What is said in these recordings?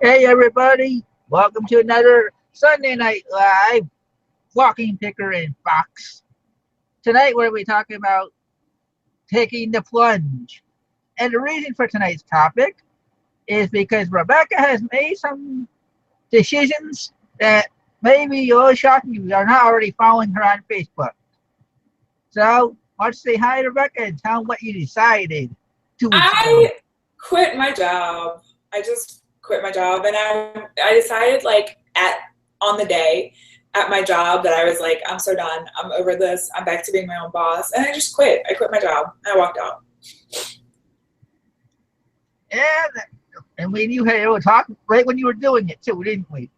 Hey everybody, welcome to another Sunday Night Live Walking Picker and Fox. Tonight we're going to be talking about taking the plunge. And the reason for tonight's topic is because Rebecca has made some decisions that may be a little shocking if you are not already following her on Facebook. So, let's say hi to Rebecca and tell them what you decided 2 weeks ago. I quit my job. I just quit my job, and I decided on the day at my job that I was like, I'm so done. I'm over this. I'm back to being my own boss, and I just quit. I quit my job. And I walked out. And we knew how to talk right when you were doing it too, didn't we?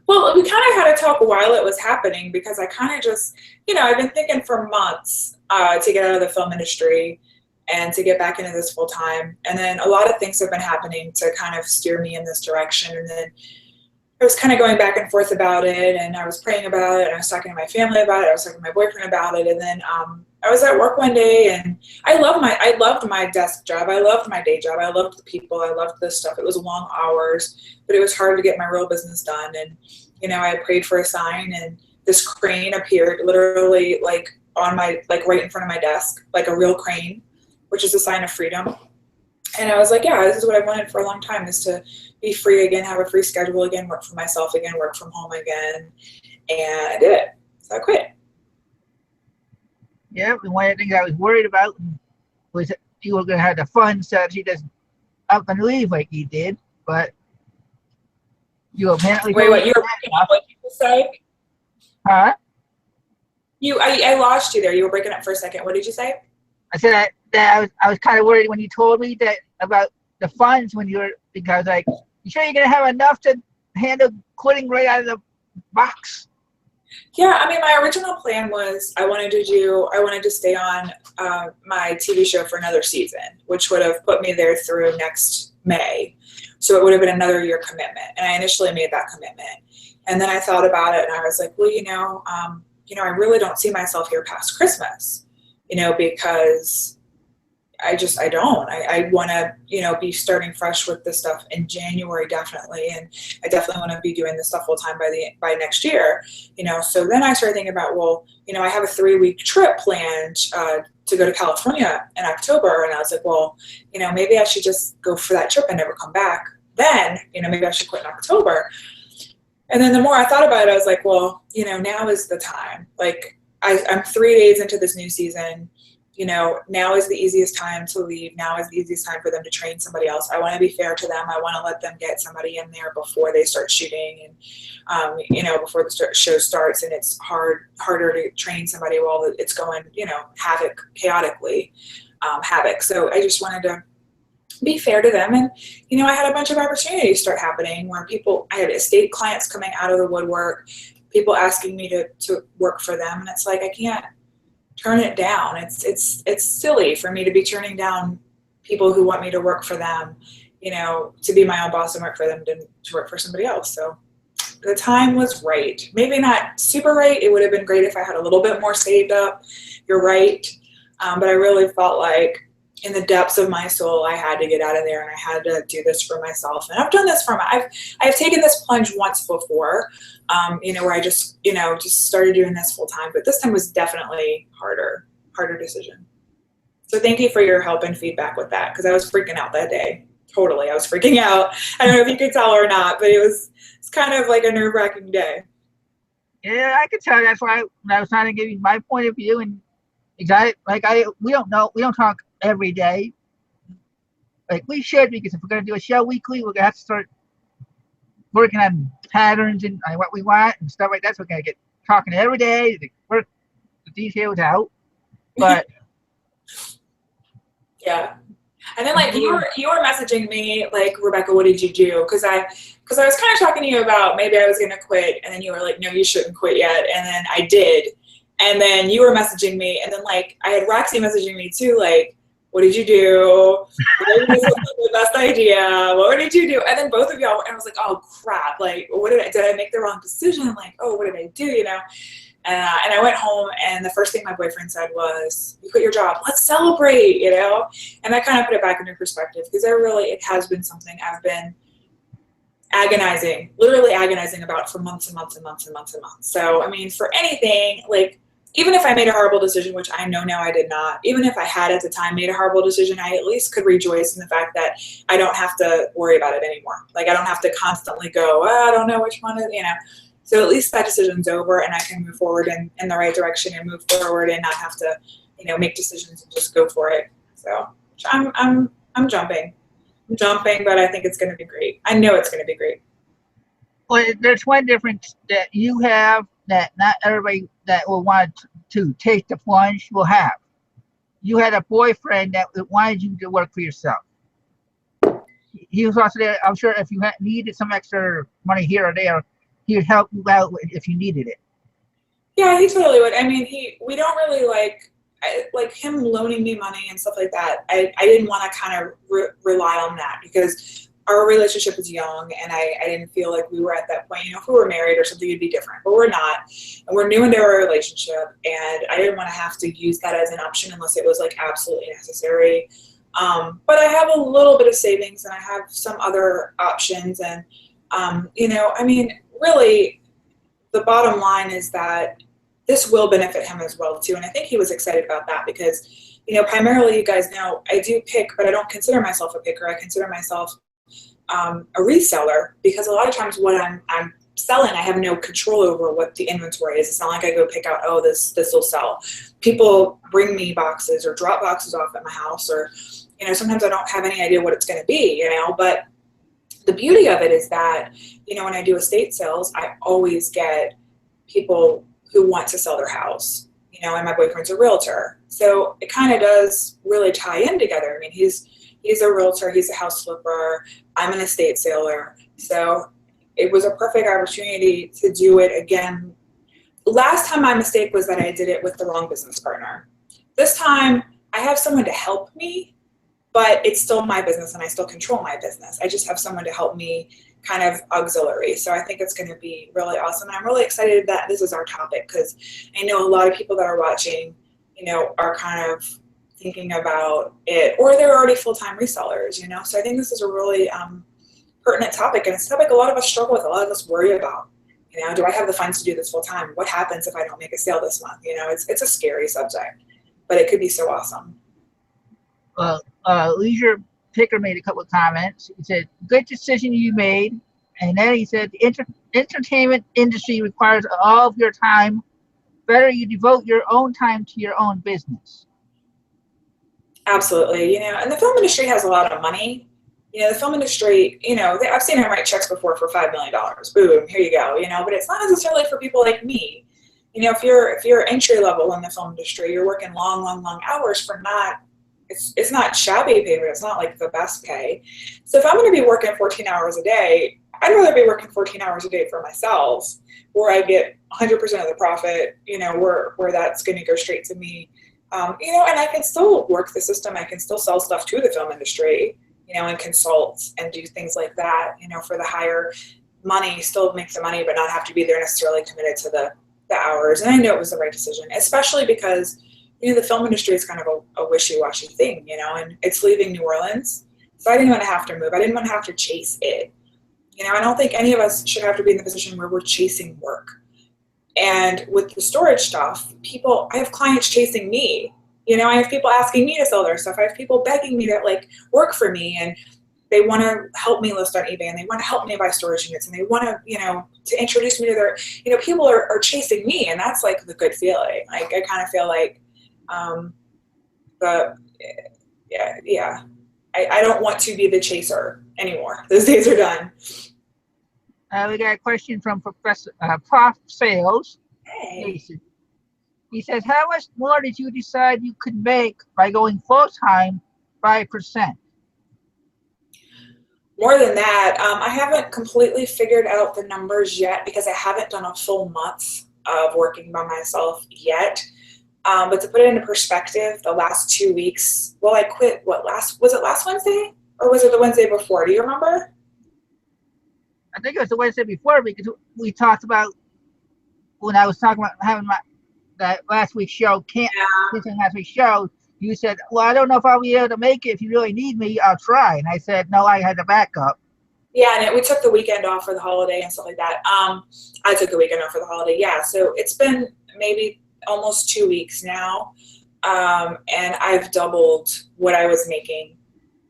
Well, we kind of had a talk while it was happening because I kind of just, I've been thinking for months to get out of the film industry and to get back into this full time. And then a lot of things have been happening to kind of steer me in this direction. And then I was kind of going back and forth about it, and I was praying about it, and I was talking to my family about it, I was talking to my boyfriend about it, and then I was at work one day, and I loved my desk job, I loved my day job, I loved the people, I loved this stuff. It was long hours, but it was hard to get my real business done. And I prayed for a sign, and this crane appeared literally on my right in front of my desk, like a real crane, which is a sign of freedom. And I was like, yeah, this is what I wanted for a long time, is to be free again, have a free schedule again, work for myself again, work from home again. And I did it. So I quit. Yeah, and one of the things I was worried about was that you were going to have the fun so she doesn't up and leave like you did, but you apparently... Wait, what? You were breaking up, what did you say? Huh? I lost you there. You were breaking up for a second. What did you say? I said that I was kind of worried when you told me that about the funds when you were, because like, you sure you're going to have enough to handle quitting right out of the box? Yeah, I mean, my original plan was I wanted to stay on my TV show for another season, which would have put me there through next May. So it would have been another year commitment. And I initially made that commitment. And then I thought about it, and I was like, well, I really don't see myself here past Christmas, because I don't. I want to, be starting fresh with this stuff in January, definitely. And I definitely want to be doing this stuff full time by next year, So then I started thinking about, well, I have a 3-week trip planned to go to California in October. And I was like, well, maybe I should just go for that trip and never come back. Then, maybe I should quit in October. And then the more I thought about it, I was like, well, now is the time. Like I'm 3 days into this new season. Now is the easiest time to leave. Now is the easiest time for them to train somebody else. I want to be fair to them. I want to let them get somebody in there before they start shooting and, before the show starts. And it's harder to train somebody while it's going, chaotically. So I just wanted to be fair to them. And, I had a bunch of opportunities start happening where I had estate clients coming out of the woodwork, people asking me to work for them. And it's like, I can't turn it down. It's silly for me to be turning down people who want me to work for them, to be my own boss and work for them, to work for somebody else. So the time was right. Maybe not super right. It would have been great if I had a little bit more saved up. You're right. But I really felt like in the depths of my soul, I had to get out of there, and I had to do this for myself. And I've done this I've taken this plunge once before, where I just started doing this full time, but this time was definitely harder decision. So thank you for your help and feedback with that, because I was freaking out that day. Totally. I was freaking out. I don't know if you could tell or not, but it's kind of like a nerve-wracking day. Yeah, I could tell. That's why when I was trying to give you my point of view, and we don't talk every day. Like we should, because if we're going to do a show weekly, we're going to have to start working on patterns and what we want and stuff like that. So we're going to get talking every day to work the details out. But yeah. And then you were messaging me like, Rebecca, what did you do? Because I was kind of talking to you about maybe I was going to quit, and then you were like, no, you shouldn't quit yet. And then I did. And then you were messaging me, and then I had Roxy messaging me too, like, what did you do? Maybe this was the best idea. What did you do? And then both of y'all, and I was like, oh crap, did I make the wrong decision? Like, oh, what did I do? And I went home, and the first thing my boyfriend said was, you quit your job, let's celebrate, And that kind of put it back into perspective, because it has been something I've been literally agonizing about for months and months and months and months and months. So, I mean, for anything, like, even if I made a horrible decision, which I know now I did not, even if I had at the time made a horrible decision, I at least could rejoice in the fact that I don't have to worry about it anymore. Like, I don't have to constantly go, I don't know which one is, So at least that decision's over, and I can move forward in the right direction and move forward and not have to, make decisions and just go for it. So I'm jumping. I'm jumping, but I think it's going to be great. I know it's going to be great. Well, there's one difference that you have that not everybody that will want to take the plunge will have. You had a boyfriend that wanted you to work for yourself. He was also there. I'm sure if you needed some extra money here or there, he would help you out if you needed it. Yeah, he totally would. I mean, we don't really like him loaning me money and stuff like that. I didn't want to kind of rely on that because our relationship was young, and I didn't feel like we were at that point. If we were married or something, it'd be different, but we're not. And we're new into our relationship, and I didn't want to have to use that as an option unless it was like absolutely necessary. But I have a little bit of savings, and I have some other options. And, I mean, really, the bottom line is that this will benefit him as well, too. And I think he was excited about that because, primarily, you guys know, I do pick, but I don't consider myself a picker. I consider myself a reseller because a lot of times what I'm selling, I have no control over what the inventory is. It's not like I go pick out, this will sell. People bring me boxes or drop boxes off at my house, or, sometimes I don't have any idea what it's going to be, but the beauty of it is that, when I do estate sales, I always get people who want to sell their house, and my boyfriend's a realtor. So it kind of does really tie in together. I mean, he's a realtor, he's a house flipper, I'm an estate seller. So it was a perfect opportunity to do it again. Last time my mistake was that I did it with the wrong business partner. This time I have someone to help me, but it's still my business and I still control my business. I just have someone to help me kind of auxiliary. So I think it's going to be really awesome. And I'm really excited that this is our topic because I know a lot of people that are watching, are kind of thinking about it, or they're already full-time resellers, So I think this is a really pertinent topic, and it's a topic a lot of us struggle with, a lot of us worry about. Do I have the funds to do this full-time? What happens if I don't make a sale this month? It's a scary subject, but it could be so awesome. Leisure Picker made a couple of comments. He said, good decision you made. And then he said, the entertainment industry requires all of your time. Better you devote your own time to your own business. Absolutely. And the film industry has a lot of money. The film industry, I've seen them write checks before for $5 million. Boom, here you go, but it's not necessarily for people like me. If you're entry level in the film industry, you're working long, long, long hours for not, it's not shabby pay, but it's not like the best pay. So if I'm going to be working 14 hours a day, I'd rather be working 14 hours a day for myself, where I get 100% of the profit, where that's going to go straight to me. And I can still work the system. I can still sell stuff to the film industry, and consult and do things like that, for the higher money, still make the money, but not have to be there necessarily committed to the hours. And I know it was the right decision, especially because, the film industry is kind of a wishy-washy thing, and it's leaving New Orleans. So I didn't want to have to move. I didn't want to have to chase it. I don't think any of us should have to be in the position where we're chasing work. And with the storage stuff, I have clients chasing me. I have people asking me to sell their stuff. I have people begging me to work for me, and they want to help me list on eBay, and they want to help me buy storage units, and they want to, to introduce me to their, people are chasing me, and that's the good feeling. I kind of feel like, I don't want to be the chaser anymore. Those days are done. We got a question from Prof Sales. Hey. He says, how much more did you decide you could make by going full-time 5%? More than that, I haven't completely figured out the numbers yet because I haven't done a full month of working by myself yet. But to put it into perspective, the last 2 weeks, I quit, was it last Wednesday? Or was it the Wednesday before? Do you remember? I think it was the Wednesday before because we talked about, when I was talking about having that last week's show, last week's show, you said, well, I don't know if I'll be able to make it. If you really need me, I'll try. And I said, no, I had a backup. Yeah, and we took the weekend off for the holiday and stuff like that. I took the weekend off for the holiday. Yeah, so it's been maybe almost 2 weeks now, and I've doubled what I was making,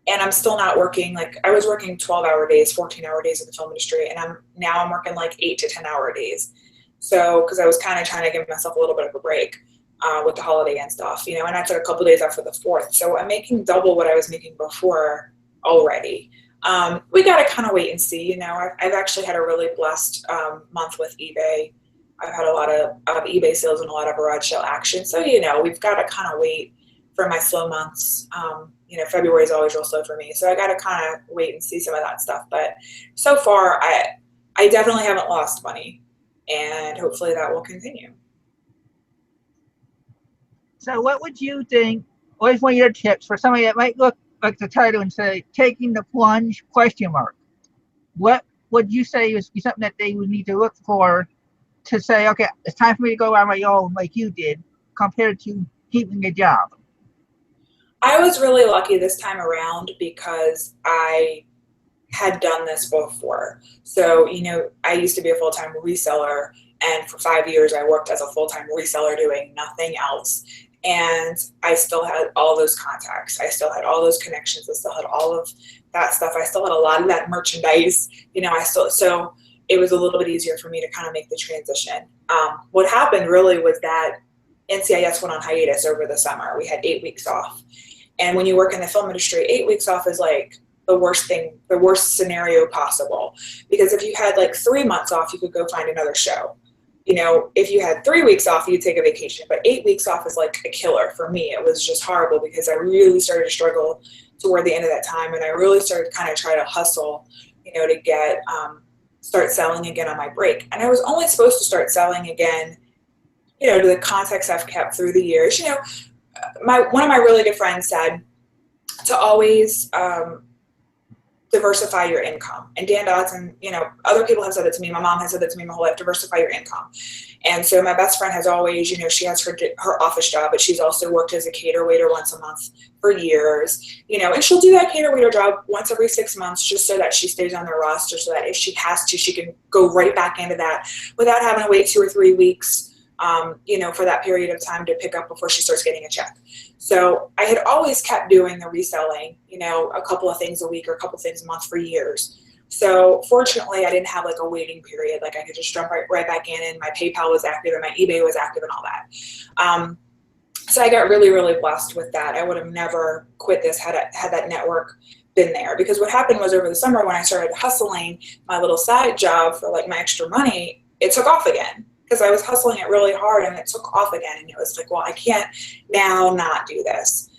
and I'm still not working. Like I was working 12-hour days, 14-hour days in the film industry, and I'm working like 8 to 10 hour days. So because I was kind of trying to give myself a little bit of a break with the holiday and stuff, you know, and I took a couple days off for the 4th. So I'm making double what I was making before already. We got to kind of wait and see. You know, I've actually had a really blessed month with eBay. I've had a lot of eBay sales and a lot of garage sale action. So, you know, we've got to kind of wait for my slow months. You know, February is always real slow for me. So I got to kind of wait and see some of that stuff. But so far, I definitely haven't lost money, and hopefully that will continue. So what would you think, what is one of your tips for somebody that might look like the title and say, taking the plunge, question mark? What would you say is something that they would need to look for to say, okay, it's time for me to go on my own like you did, compared to keeping a job? I was really lucky this time around because I had done this before. So, you know, I used to be a full-time reseller, and for 5 years I worked as a full-time reseller doing nothing else. And I still had all those contacts. I still had all those connections. I still had all of that stuff. I still had a lot of that merchandise. You know, so it was a little bit easier for me to kind of make the transition. What happened really was that NCIS went on hiatus over the summer. We had 8 weeks off. And when you work in the film industry, 8 weeks off is like the worst thing, the worst scenario possible. Because if you had like 3 months off, you could go find another show. You know, if you had 3 weeks off, you'd take a vacation. But 8 weeks off is like a killer for me. It was just horrible because I really started to struggle toward the end of that time. And I really started kind of try to hustle, you know, to get, start selling again on my break. And I was only supposed to start selling again, you know, to the contacts I've kept through the years. You know, one of my really good friends said to always diversify your income. And Dan Dodson, you know, other people have said it to me. My mom has said it to me my whole life, diversify your income. And so my best friend has always, you know, she has her office job, but she's also worked as a cater waiter once a month for years, you know, and she'll do that cater waiter job once every 6 months just so that she stays on their roster, so that if she has to, she can go right back into that without having to wait 2 or 3 weeks, you know, for that period of time to pick up before she starts getting a check. So I had always kept doing the reselling, you know, a couple of things a week or a couple of things a month for years. So fortunately, I didn't have like a waiting period. Like I could just jump right back in, and my PayPal was active and my eBay was active and all that. So I got really, really blessed with that. I would have never quit this had that network been there. Because what happened was over the summer when I started hustling my little side job for like my extra money, it took off again. Because I was hustling it really hard and it took off again. And it was like, well, I can't now not do this.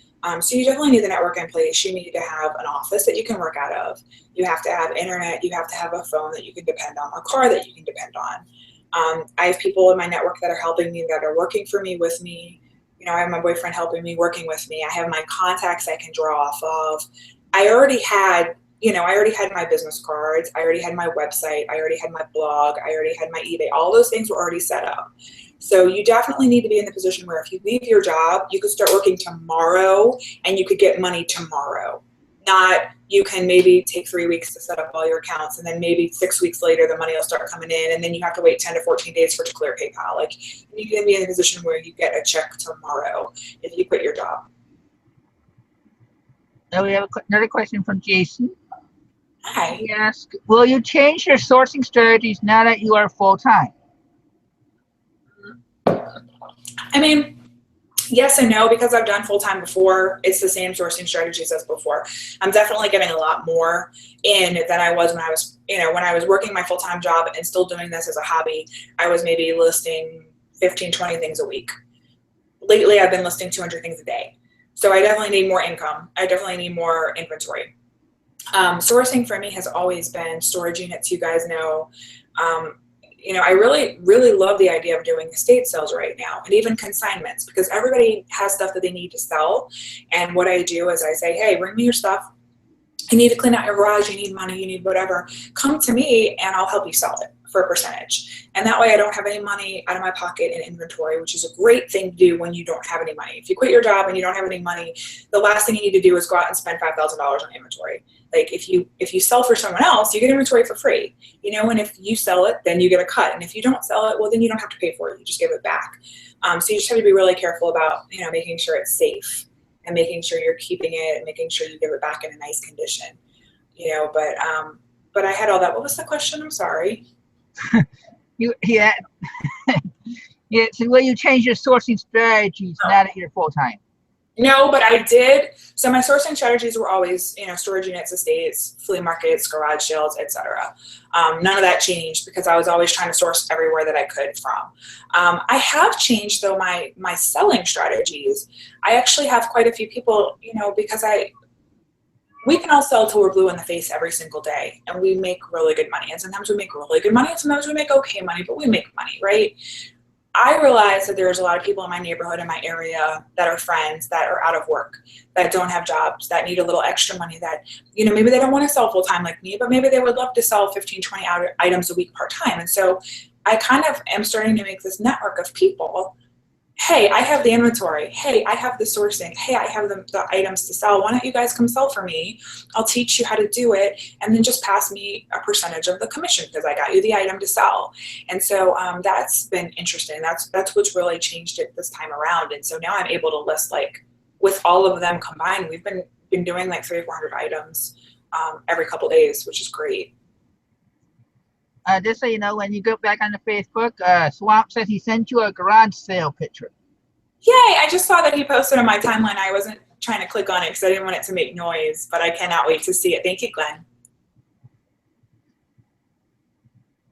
So you definitely need the network in place. You need to have an office that you can work out of. You have to have internet. You have to have a phone that you can depend on, a car that you can depend on. I have people in my network that are helping me, that are working for me, with me. You know, I have my boyfriend helping me, working with me. I have my contacts I can draw off of. I already had my business cards. I already had my website. I already had my blog. I already had my eBay. All those things were already set up. So you definitely need to be in the position where if you leave your job, you could start working tomorrow and you could get money tomorrow. Not you can maybe take 3 weeks to set up all your accounts, and then maybe 6 weeks later the money will start coming in, and then you have to wait 10 to 14 days for it to clear PayPal. Like you can be in a position where you get a check tomorrow if you quit your job. Now we have another question from Jason. Hi. He asks, will you change your sourcing strategies now that you are full-time? I mean, yes and no, because I've done full-time before. It's the same sourcing strategies as before. I'm definitely getting a lot more in than I was when I was, you know, when I was working my full-time job and still doing this as a hobby. I was maybe listing 15, 20 things a week. Lately, I've been listing 200 things a day. So I definitely need more income. I definitely need more inventory. Sourcing for me has always been storage units. You guys know, you know, I really, really love the idea of doing estate sales right now, and even consignments, because everybody has stuff that they need to sell. And what I do is I say, hey, bring me your stuff. You need to clean out your garage, you need money, you need whatever. Come to me and I'll help you sell it. for a percentage. And that way I don't have any money out of my pocket in inventory, which is a great thing to do when you don't have any money. If you quit your job and you don't have any money, the last thing you need to do is go out and spend $5,000 on inventory. Like if you sell for someone else, you get inventory for free, and if you sell it, then you get a cut. And if you don't sell it, well, then you don't have to pay for it. You just give it back. So you just have to be really careful about, making sure it's safe and making sure you're keeping it and making sure you give it back in a nice condition, but I had all that. What was the question? I'm sorry. Yeah. So will you change your sourcing strategies now that you're full-time? No, but I did. So my sourcing strategies were always, storage units, estates, flea markets, garage sales, etc. None of that changed because I was always trying to source everywhere that I could from. I have changed though my selling strategies. I actually have quite a few people, because we can all sell till we're blue in the face every single day, and we make really good money. And sometimes we make really good money, and sometimes we make okay money, but we make money, right? I realized that there's a lot of people in my neighborhood, in my area, that are friends, that are out of work, that don't have jobs, that need a little extra money, that, maybe they don't want to sell full time like me, but maybe they would love to sell 15, 20 items a week part time. And so I kind of am starting to make this network of people. Hey, I have the inventory. Hey, I have the sourcing. Hey, I have the items to sell. Why don't you guys come sell for me? I'll teach you how to do it, and then just pass me a percentage of the commission because I got you the item to sell. And so that's been interesting. That's what's really changed it this time around. And so now I'm able to list, like, with all of them combined, we've been doing like 300 or 400 items every couple days, which is great. Just so you know, when you go back on the Facebook, Swamp says he sent you a garage sale picture. Yay! I just saw that he posted on my timeline. I wasn't trying to click on it because I didn't want it to make noise, but I cannot wait to see it. Thank you, Glenn.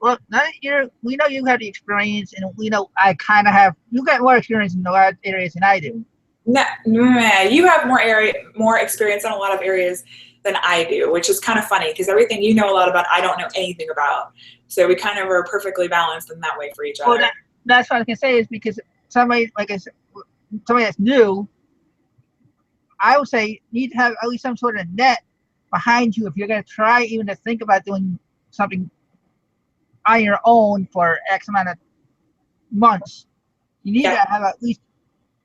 Well, now that we know you have the experience, and we know I kind of have. You got more experience in a lot of areas than I do. No, you have more experience in a lot of areas than I do, which is kind of funny because everything you know a lot about, I don't know anything about. So we kind of are perfectly balanced in that way for each other. Well, that's what I can say is because somebody, like I said, somebody that's new, I would say need to have at least some sort of net behind you if you're going to try even to think about doing something on your own for X amount of months. You need to have at least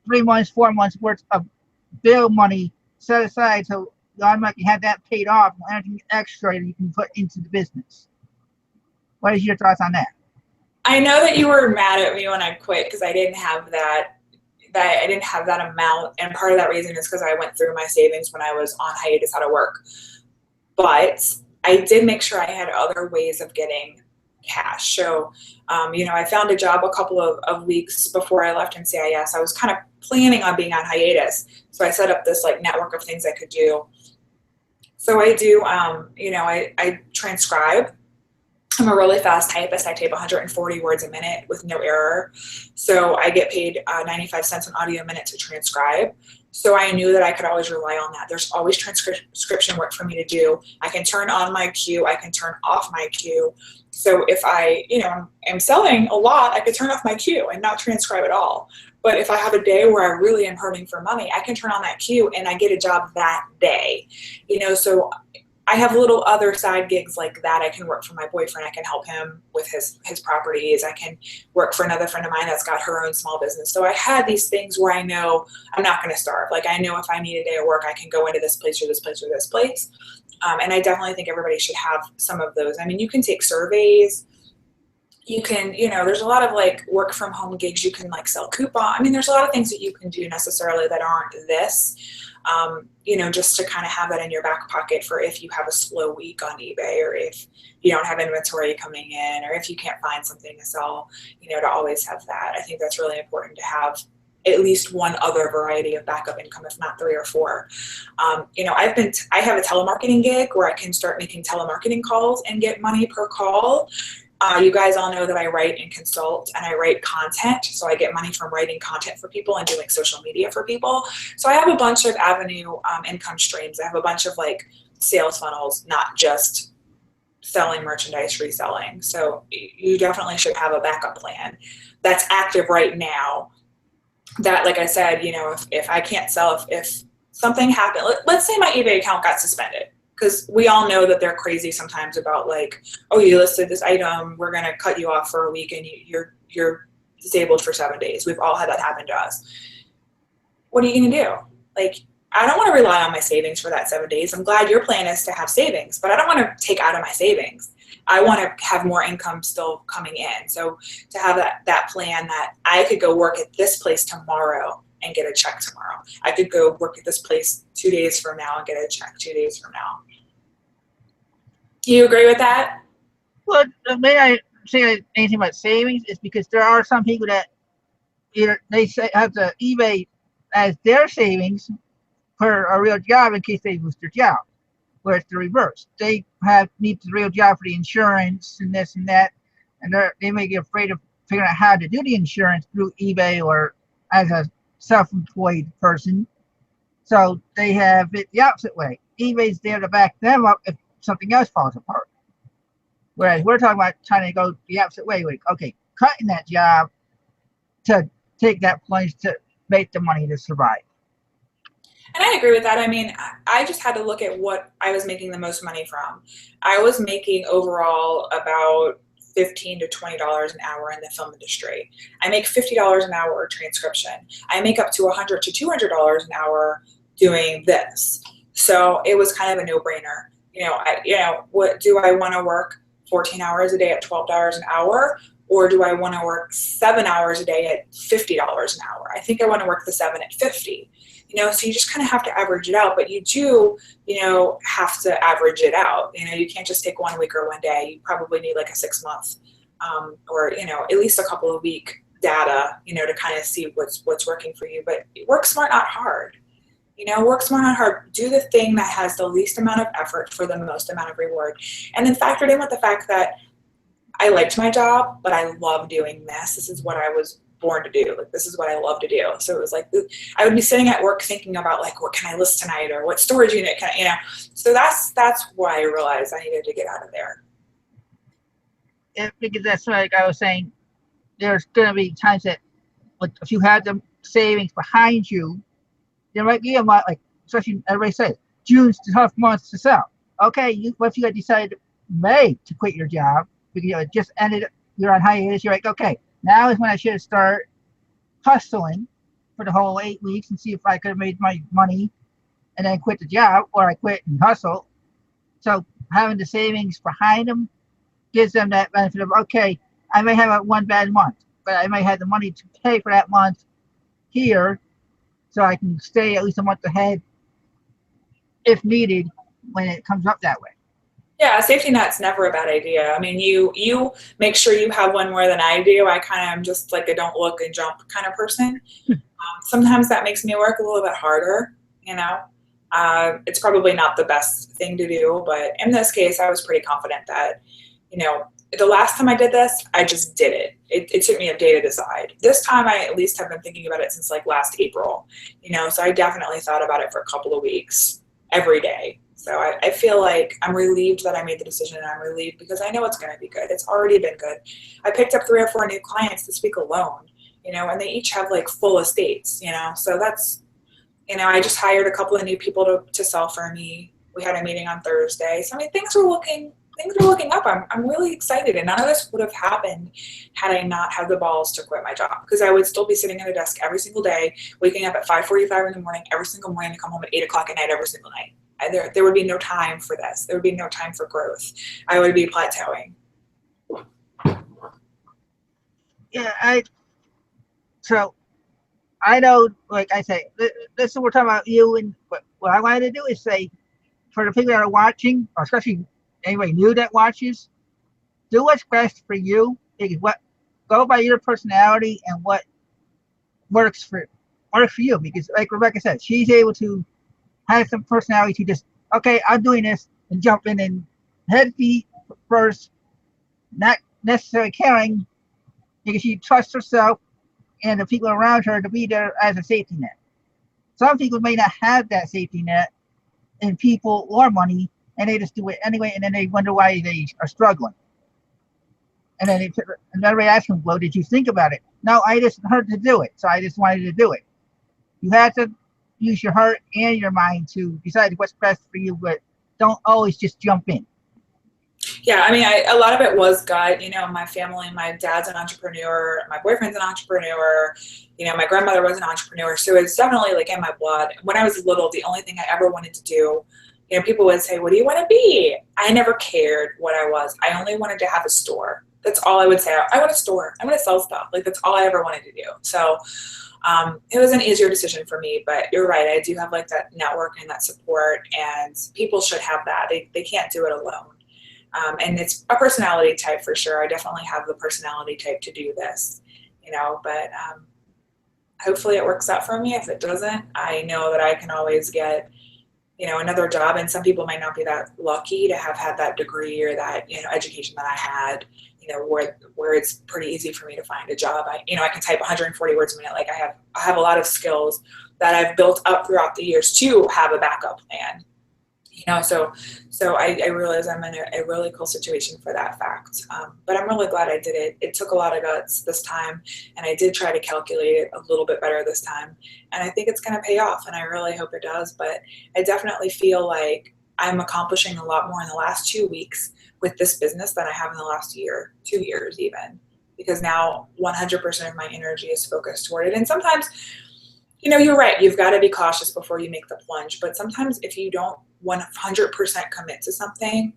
3 months, 4 months worth of bill money set aside so you automatically have that paid off and anything extra you can put into the business. What is your thoughts on that? I know that you were mad at me when I quit because I didn't have that I didn't have that amount, and part of that reason is because I went through my savings when I was on hiatus out of work. But I did make sure I had other ways of getting cash. So, I found a job a couple of weeks before I left NCIS. I was kind of planning on being on hiatus, so I set up this like network of things I could do. So I do, I transcribe. I'm a really fast typist. I type 140 words a minute with no error. So I get paid 95 cents an audio minute to transcribe. So I knew that I could always rely on that. There's always transcription work for me to do. I can turn on my queue. I can turn off my queue. So if I, am selling a lot, I could turn off my queue and not transcribe at all. But if I have a day where I really am hurting for money, I can turn on that queue and I get a job that day. So I have little other side gigs like that. I can work for my boyfriend. I can help him with his properties. I can work for another friend of mine that's got her own small business. So I had these things where I know I'm not going to starve. Like I know if I need a day of work, I can go into this place or this place or this place. And I definitely think everybody should have some of those. I mean, you can take surveys. You can, there's a lot of like work from home gigs. You can like sell coupon. I mean, there's a lot of things that you can do necessarily that aren't this. Just to kind of have that in your back pocket for if you have a slow week on eBay or if you don't have inventory coming in or if you can't find something to sell, to always have that. I think that's really important to have at least one other variety of backup income, if not 3 or 4. I have a telemarketing gig where I can start making telemarketing calls and get money per call. You guys all know that I write and consult and I write content. So I get money from writing content for people and doing social media for people. So I have a bunch of avenue income streams. I have a bunch of like sales funnels, not just selling merchandise, reselling. So you definitely should have a backup plan that's active right now. That, like I said, if I can't sell, if something happened, let's say my eBay account got suspended because we all know that they're crazy sometimes about like, oh, you listed this item, we're going to cut you off for a week and you're disabled for 7 days. We've all had that happen to us. What are you going to do? Like, I don't want to rely on my savings for that 7 days. I'm glad your plan is to have savings, but I don't want to take out of my savings. I want to have more income still coming in. So to have that plan that I could go work at this place tomorrow and get a check tomorrow. I could go work at this place 2 days from now and get a check 2 days from now. You agree with that? Well, the way I say anything about savings is because there are some people that either they say have the eBay as their savings for a real job in case they lose their job, where it's the reverse. They need the real job for the insurance and this and that, and they may get afraid of figuring out how to do the insurance through eBay or as a self-employed person. So they have it the opposite way. eBay's there to back them up if something else falls apart. Whereas we're talking about trying to go the opposite way, like, okay, cutting that job to take that plunge to make the money to survive. And I agree with that. I mean, I just had to look at what I was making the most money from. I was making overall about $15 to $20 an hour in the film industry. I make $50 an hour transcription. I make up to $100 to $200 an hour doing this. So it was kind of a no-brainer. What do I want to work 14 hours a day at $12 an hour? Or do I want to work 7 hours a day at $50 an hour? I think I want to work the 7 at 50. So you just kind of have to average it out, but you do, have to average it out. You can't just take 1 week or 1 day. You probably need like a 6 month, or, at least a couple of week data, to kind of see what's working for you. But work smart, not hard. Work smart, not hard. Do the thing that has the least amount of effort for the most amount of reward. And then factored in with the fact that I liked my job, but I love doing this. This is what I was born to do. Like, this is what I love to do. So it was like, I would be sitting at work thinking about like, what can I list tonight, or what storage unit can I, so that's why I realized I needed to get out of there. Yeah, because that's like I was saying, there's going to be times that if you have the savings behind you, there might be a lot, like, especially everybody says, June's the tough month to sell. Okay, what if you had decided May to quit your job because it just ended, you're on hiatus, you're like, okay, now is when I should start hustling for the whole 8 weeks and see if I could have made my money and then quit the job, or I quit and hustle. So having the savings behind them gives them that benefit of, okay, I may have one bad month, but I may have the money to pay for that month here, so I can stay at least a month ahead if needed when it comes up that way. Yeah, a safety net's never a bad idea. I mean, you make sure you have one more than I do. I kind of am just like a don't look and jump kind of person. Sometimes that makes me work a little bit harder, It's probably not the best thing to do, but in this case, I was pretty confident that, the last time I did this, I just did it. It took me a day to decide. This time, I at least have been thinking about it since like last April, so I definitely thought about it for a couple of weeks every day. So I feel like I'm relieved that I made the decision, and I'm relieved because I know it's going to be good. It's already been good. I picked up 3 or 4 new clients this week alone, and they each have like full estates, so that's, I just hired a couple of new people to sell for me. We had a meeting on Thursday. So I mean, things are looking up. I'm really excited, and none of this would have happened had I not had the balls to quit my job, because I would still be sitting at a desk every single day, waking up at 5:45 in the morning every single morning to come home at 8 o'clock at night every single night. There would be no time for this. There would be no time for growth. I would be plateauing. Yeah, so I know, like I say, this is we're talking about you, and what I wanted to do is say, for the people that are watching, or especially anybody new that watches, do what's best for you. Go by your personality and what works for you. Because like Rebecca said, she's able to have some personality to just, okay, I'm doing this, and jump in and head feet first, not necessarily caring, because she trusts herself and the people around her to be there as a safety net. Some people may not have that safety net in people or money, and they just do it anyway, and then they wonder why they are struggling. And then everybody asks them, well, did you think about it? No, I just heard to do it, so I just wanted to do it. You have to use your heart and your mind to decide what's best for you, but don't always just jump in. Yeah, I mean, a lot of it was gut. My family, my dad's an entrepreneur, my boyfriend's an entrepreneur, my grandmother was an entrepreneur. So it's definitely like in my blood. When I was little, the only thing I ever wanted to do, people would say, what do you want to be? I never cared what I was. I only wanted to have a store. That's all I would say. I want a store. I want to sell stuff. Like, that's all I ever wanted to do. So it was an easier decision for me, but you're right. I do have like that network and that support, and people should have that. They can't do it alone. And it's a personality type for sure. I definitely have the personality type to do this, but hopefully it works out for me. If it doesn't, I know that I can always get, another job. And some people might not be that lucky to have had that degree or that, education that I had, where it's pretty easy for me to find a job. I can type 140 words a minute. Like I have a lot of skills that I've built up throughout the years to have a backup plan. So I realize I'm in a really cool situation for that fact. But I'm really glad I did it. It took a lot of guts this time, and I did try to calculate it a little bit better this time. And I think it's going to pay off, and I really hope it does. But I definitely feel like I'm accomplishing a lot more in the last 2 weeks with this business than I have in the last year, 2 years even, because now 100% of my energy is focused toward it. And sometimes, you're right. You've got to be cautious before you make the plunge. But sometimes if you don't 100% commit to something,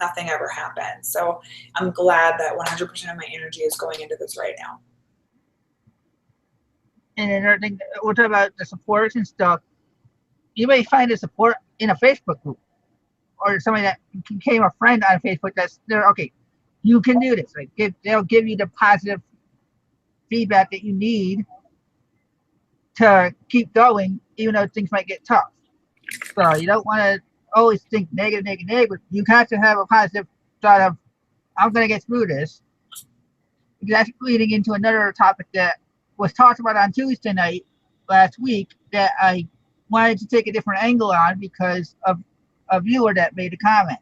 nothing ever happens. So I'm glad that 100% of my energy is going into this right now. And another thing, we're talking about the supports and stuff. You may find the support in a Facebook group or somebody that became a friend on Facebook that's there. Okay, you can do this. Like they'll give you the positive feedback that you need to keep going, even though things might get tough. So you don't want to always think negative. You have to have a positive thought of, I'm going to get through this. That's leading into another topic that was talked about on Tuesday night last week that I wanted to take a different angle on because of a viewer that made a comment.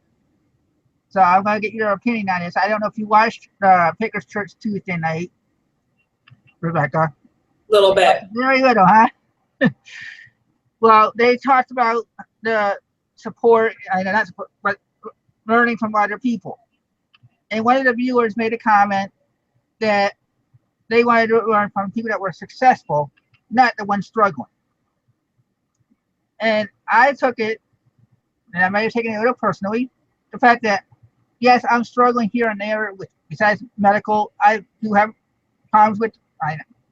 So I'm going to get your opinion on this. I don't know if you watched Pickers Church Tuesday night, Rebecca. A little bit. Very little, huh? Well, they talked about the support, not support, but learning from other people. And one of the viewers made a comment that they wanted to learn from people that were successful, not the ones struggling. And I took it, and I might have taken it a little personally, the fact that, yes, I'm struggling here and there with, besides medical, I do have problems with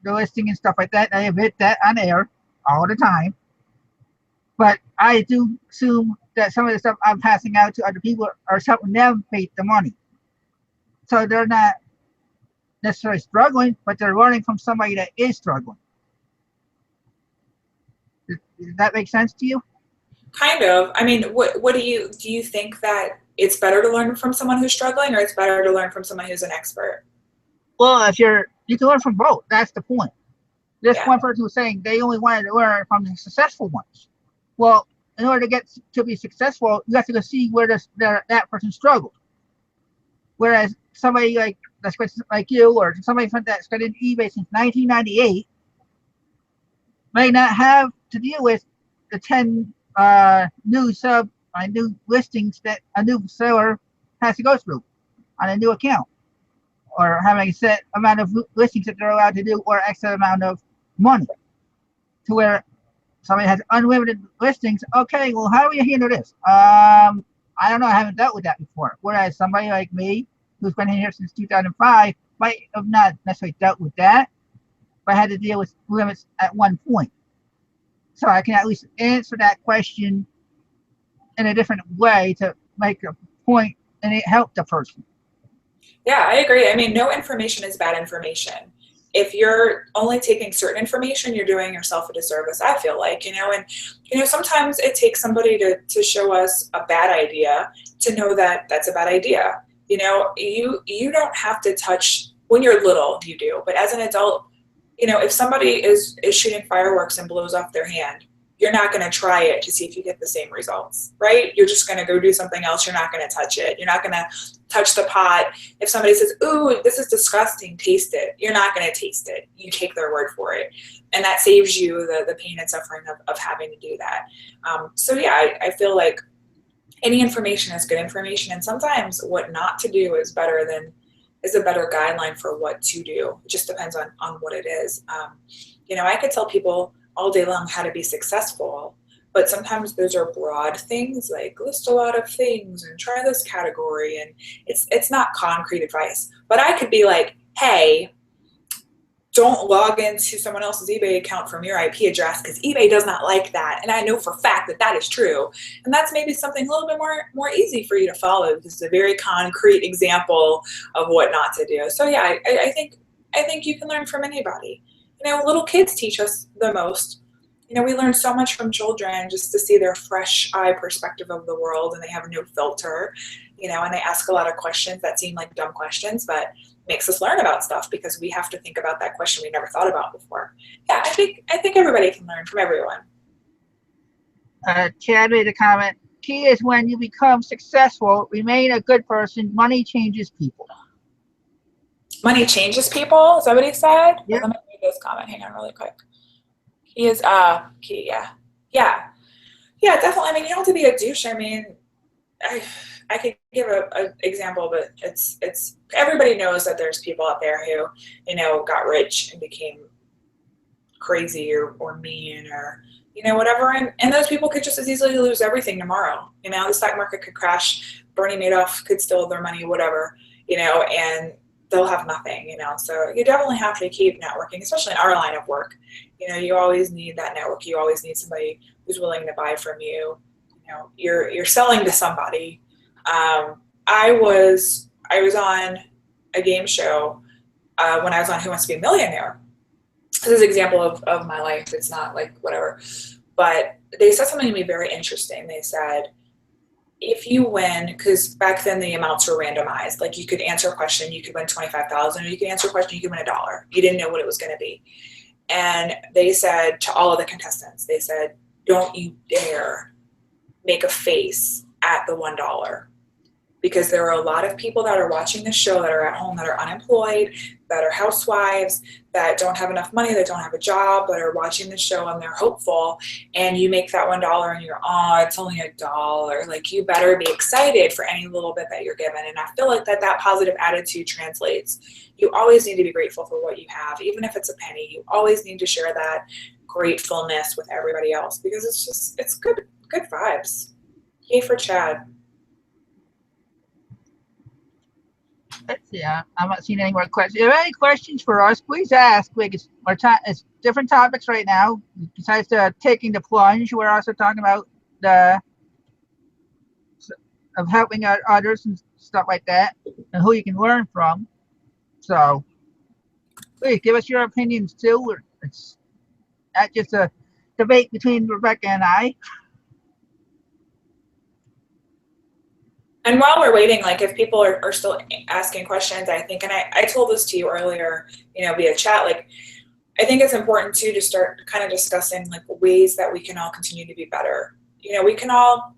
the listing and stuff like that. I admit that on air all the time. But I do assume that some of the stuff I'm passing out to other people are helping them make the money. So they're not necessarily struggling, but they're learning from somebody that is struggling. Does that make sense to you? Kind of. I mean, what do you think that it's better to learn from someone who's struggling, or it's better to learn from someone who's an expert? Well, you can learn from both. That's the point. This one person was saying they only wanted to learn from the successful ones. Well, in order to be successful, you have to go see where that person struggled. Whereas somebody like you or somebody that's been in eBay since 1998 may not have to deal with the 10 new listings that a new seller has to go through on a new account, or having a set amount of listings that they're allowed to do, or X amount of money, to where somebody has unlimited listings. Okay, well, how do you handle this? I don't know. I haven't dealt with that before. Whereas somebody like me, who's been in here since 2005, might have not necessarily dealt with that, but had to deal with limits at one point. So I can at least answer that question in a different way to make a point and it help the person. Yeah, I agree. I mean, no information is bad information. If you're only taking certain information, you're doing yourself a disservice, I feel like, and sometimes it takes somebody to show us a bad idea to know that that's a bad idea. You don't have to touch, when you're little, you do, but as an adult, if somebody is shooting fireworks and blows off their hand, you're not going to try it to see if you get the same results, right? You're just going to go do something else. You're not going to touch it. You're not going to touch the pot. If somebody says, ooh, this is disgusting, taste it. You're not going to taste it. You take their word for it. And that saves you the pain and suffering of having to do that. So yeah, I feel like, any information is good information, and sometimes what not to do is a better guideline for what to do. It just depends on what it is. I could tell people all day long how to be successful, but sometimes those are broad things like list a lot of things and try this category, and it's not concrete advice. But I could be like, hey, don't log into someone else's eBay account from your IP address because eBay does not like that. And I know for a fact that that is true. And that's maybe something a little bit more easy for you to follow because it's a very concrete example of what not to do. So yeah, I think you can learn from anybody. Little kids teach us the most. We learn so much from children just to see their fresh eye perspective of the world, and they have no filter, and they ask a lot of questions that seem like dumb questions, but makes us learn about stuff because we have to think about that question we never thought about before. Yeah, I think everybody can learn from everyone. Chad made a comment. Key is when you become successful, remain a good person. Money changes people. Money changes people? Is that what he said? Yeah. Let me read this comment. Hang on really quick. He is key, yeah. Yeah, definitely. I mean, you don't have to be a douche. I mean, I could give an example, but it's everybody knows that there's people out there who, got rich and became crazy or mean or, whatever. And those people could just as easily lose everything tomorrow. The stock market could crash. Bernie Madoff could steal their money, whatever, and they'll have nothing, So you definitely have to keep networking, especially in our line of work. You always need that network. You always need somebody who's willing to buy from you. You're selling to somebody. I was on a game show when I was on Who Wants to Be a Millionaire. This is an example of my life. It's not like whatever, but they said something to me very interesting. They said, if you win, because back then the amounts were randomized, like you could answer a question, you could win 25,000, or you could answer a question, you could win $1. You didn't know what it was going to be. And they said to all of the contestants, they said, don't you dare make a face at the $1. Because there are a lot of people that are watching this show that are at home, that are unemployed, that are housewives, that don't have enough money, that don't have a job, but are watching the show and they're hopeful. And you make that $1 and you're, it's only $1. Like, you better be excited for any little bit that you're given. And I feel like that positive attitude translates. You always need to be grateful for what you have, even if it's a penny. You always need to share that gratefulness with everybody else because it's good vibes. Yay for Chad. Yeah, I'm not seeing any more questions. If you have any questions for us, please ask. It's different topics right now. Besides taking the plunge, we're also talking about of helping out others and stuff like that, and who you can learn from. So, please give us your opinions too. It's not just a debate between Rebecca and I. And while we're waiting, like if people are still asking questions, I think, and I told this to you earlier, via chat, like I think it's important too to start kind of discussing like ways that we can all continue to be better. We can all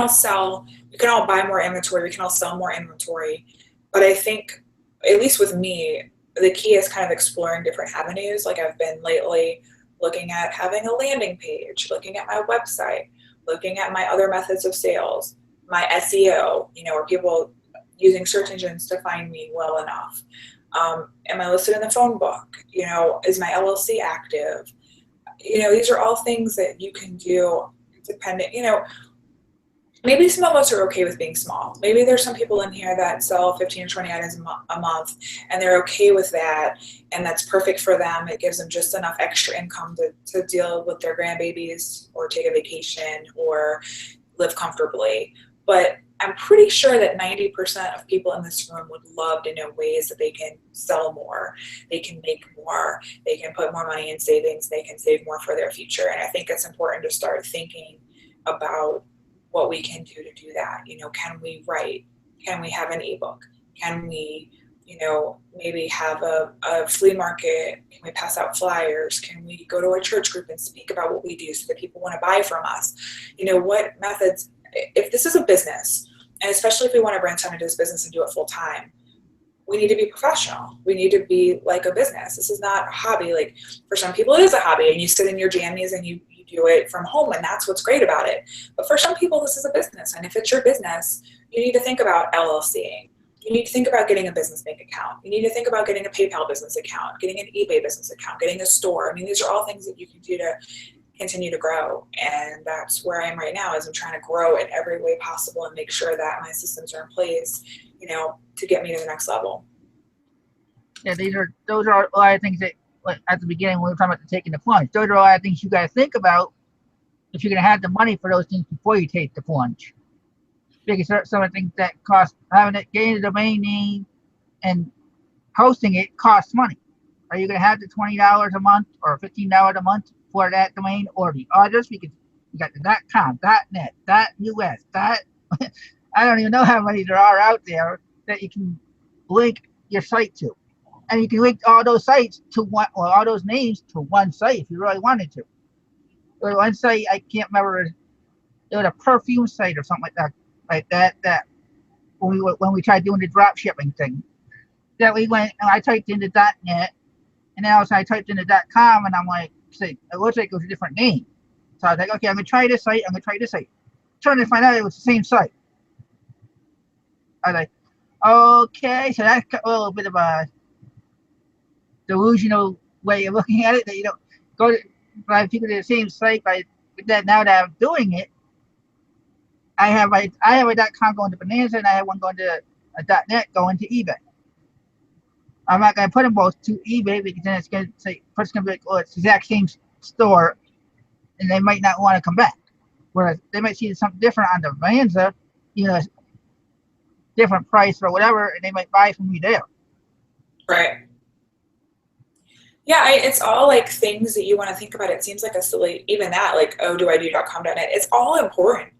sell, we can all buy more inventory, we can all sell more inventory. But I think, at least with me, the key is kind of exploring different avenues. Like I've been lately looking at having a landing page, looking at my website, looking at my other methods of sales, my SEO, are people using search engines to find me well enough? Am I listed in the phone book? Is my LLC active? These are all things that you can do dependent, maybe some of us are okay with being small. Maybe there's some people in here that sell 15 or 20 items a month and they're okay with that. And that's perfect for them. It gives them just enough extra income to deal with their grandbabies or take a vacation or live comfortably. But I'm pretty sure that 90% of people in this room would love to know ways that they can sell more, they can make more, they can put more money in savings, they can save more for their future. And I think it's important to start thinking about what we can do to do that. Can we write? Can we have an ebook? Can we, maybe have a flea market? Can we pass out flyers? Can we go to a church group and speak about what we do so that people want to buy from us? What methods? If this is a business, and especially if we want to branch out into this business and do it full time, we need to be professional. We need to be like a business. This is not a hobby. Like for some people it is a hobby and you sit in your jammies and you do it from home, and that's what's great about it. But for some people, this is a business, and if it's your business, you need to think about LLCing. You need to think about getting a business bank account. You need to think about getting a PayPal business account, getting an eBay business account, getting a store. I mean, these are all things that you can do to continue to grow. And that's where I am right now, is I'm trying to grow in every way possible and make sure that my systems are in place, to get me to the next level. Yeah, those are a lot of things that, like at the beginning when we were talking about taking the plunge, those are a lot of things you got to think about if you're going to have the money for those things before you take the plunge. Because some of the things that cost, getting a domain name and hosting it costs money. Are you going to have the $20 a month or $15 a month for that domain or the others? Because you got the .com, .net, .us, I don't even know how many there are out there that you can link your site to. And you can link all those sites to one, or all those names to one site if you really wanted to. Or one site, I can't remember, it was a perfume site or something like that. That when we tried doing the drop shipping thing, that we went and I typed into .net, and then also I typed into .com, and I'm like, it looks like it was a different name. So I was like, okay, I'm gonna try this site. Trying to find out it was the same site. I was like, okay, so that's a little bit of a delusional way of looking at it, that you don't go to people to the same site. But that now that I'm doing it, I have a .com going to Bonanza, and I have one going to a .net going to eBay. I'm not going to put them both to eBay, because then it's going to say, first going to be like, oh, it's the exact same store, and they might not want to come back. Whereas they might see something different on the Bonanza, different price or whatever, and they might buy from me there. Right. Yeah, it's all like things that you want to think about. It seems like a silly, even that, like, oh, do I do .com.net? It's all important,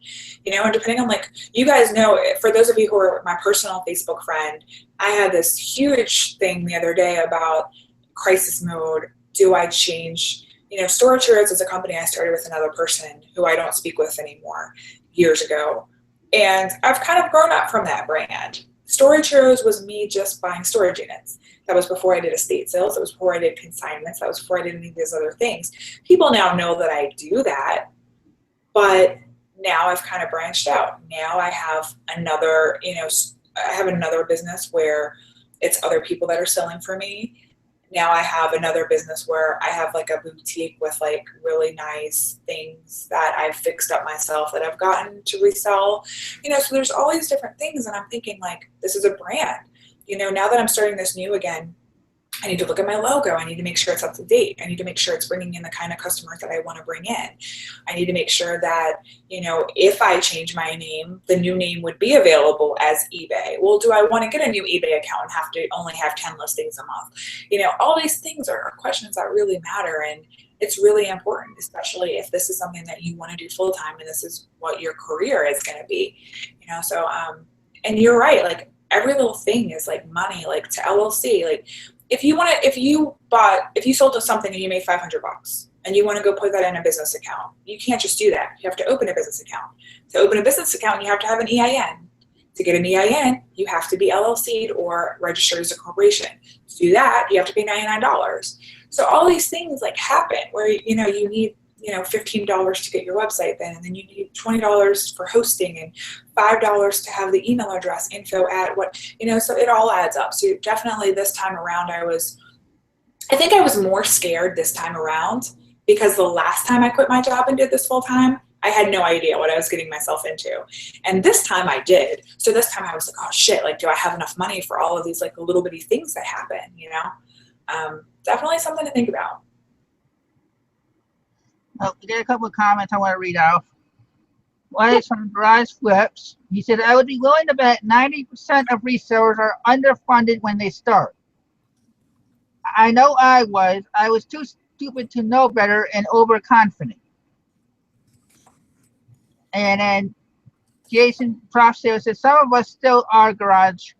and depending on, like, you guys know, for those of you who are my personal Facebook friend, I had this huge thing the other day about crisis mode. Do I change, Storage Heroes is a company I started with another person who I don't speak with anymore, years ago. And I've kind of grown up from that brand. Storage Heroes was me just buying storage units. That was before I did estate sales. That was before I did consignments. That was before I did any of these other things. People now know that I do that, but now I've kind of branched out. Now I have another, I have another business where it's other people that are selling for me. Now I have another business where I have like a boutique with like really nice things that I've fixed up myself that I've gotten to resell. So there's all these different things, and I'm thinking, like, this is a brand. Now that I'm starting this new again, I need to look at my logo. I need to make sure it's up to date. I need to make sure it's bringing in the kind of customers that I want to bring in. I need to make sure that, if I change my name, the new name would be available as eBay. Well, do I want to get a new eBay account and have to only have 10 listings a month? All these things are questions that really matter. And it's really important, especially if this is something that you want to do full time and this is what your career is going to be, So, and you're right. Like, every little thing is like money, like to LLC, like, if you sold something and you made $500 and you want to go put that in a business account, you can't just do that. You have to open a business account. To open a business account, you have to have an EIN. To get an EIN, you have to be LLC'd or registered as a corporation. To do that, you have to pay $99. So all these things like happen where, you need, $15 to get your website then, and then you need $20 for hosting and $5 to have the email address info at what, so it all adds up. So definitely this time around, I think I was more scared this time around because the last time I quit my job and did this full time, I had no idea what I was getting myself into. And this time I did. So this time I was like, oh shit, like, do I have enough money for all of these like little bitty things that happen, Definitely something to think about. Well, we got a couple of comments I want to read off. One is from Garage Flips. He said, I would be willing to bet 90% of resellers are underfunded when they start. I know I was too stupid to know better and overconfident. And then Jason Prof says, some of us still are garage.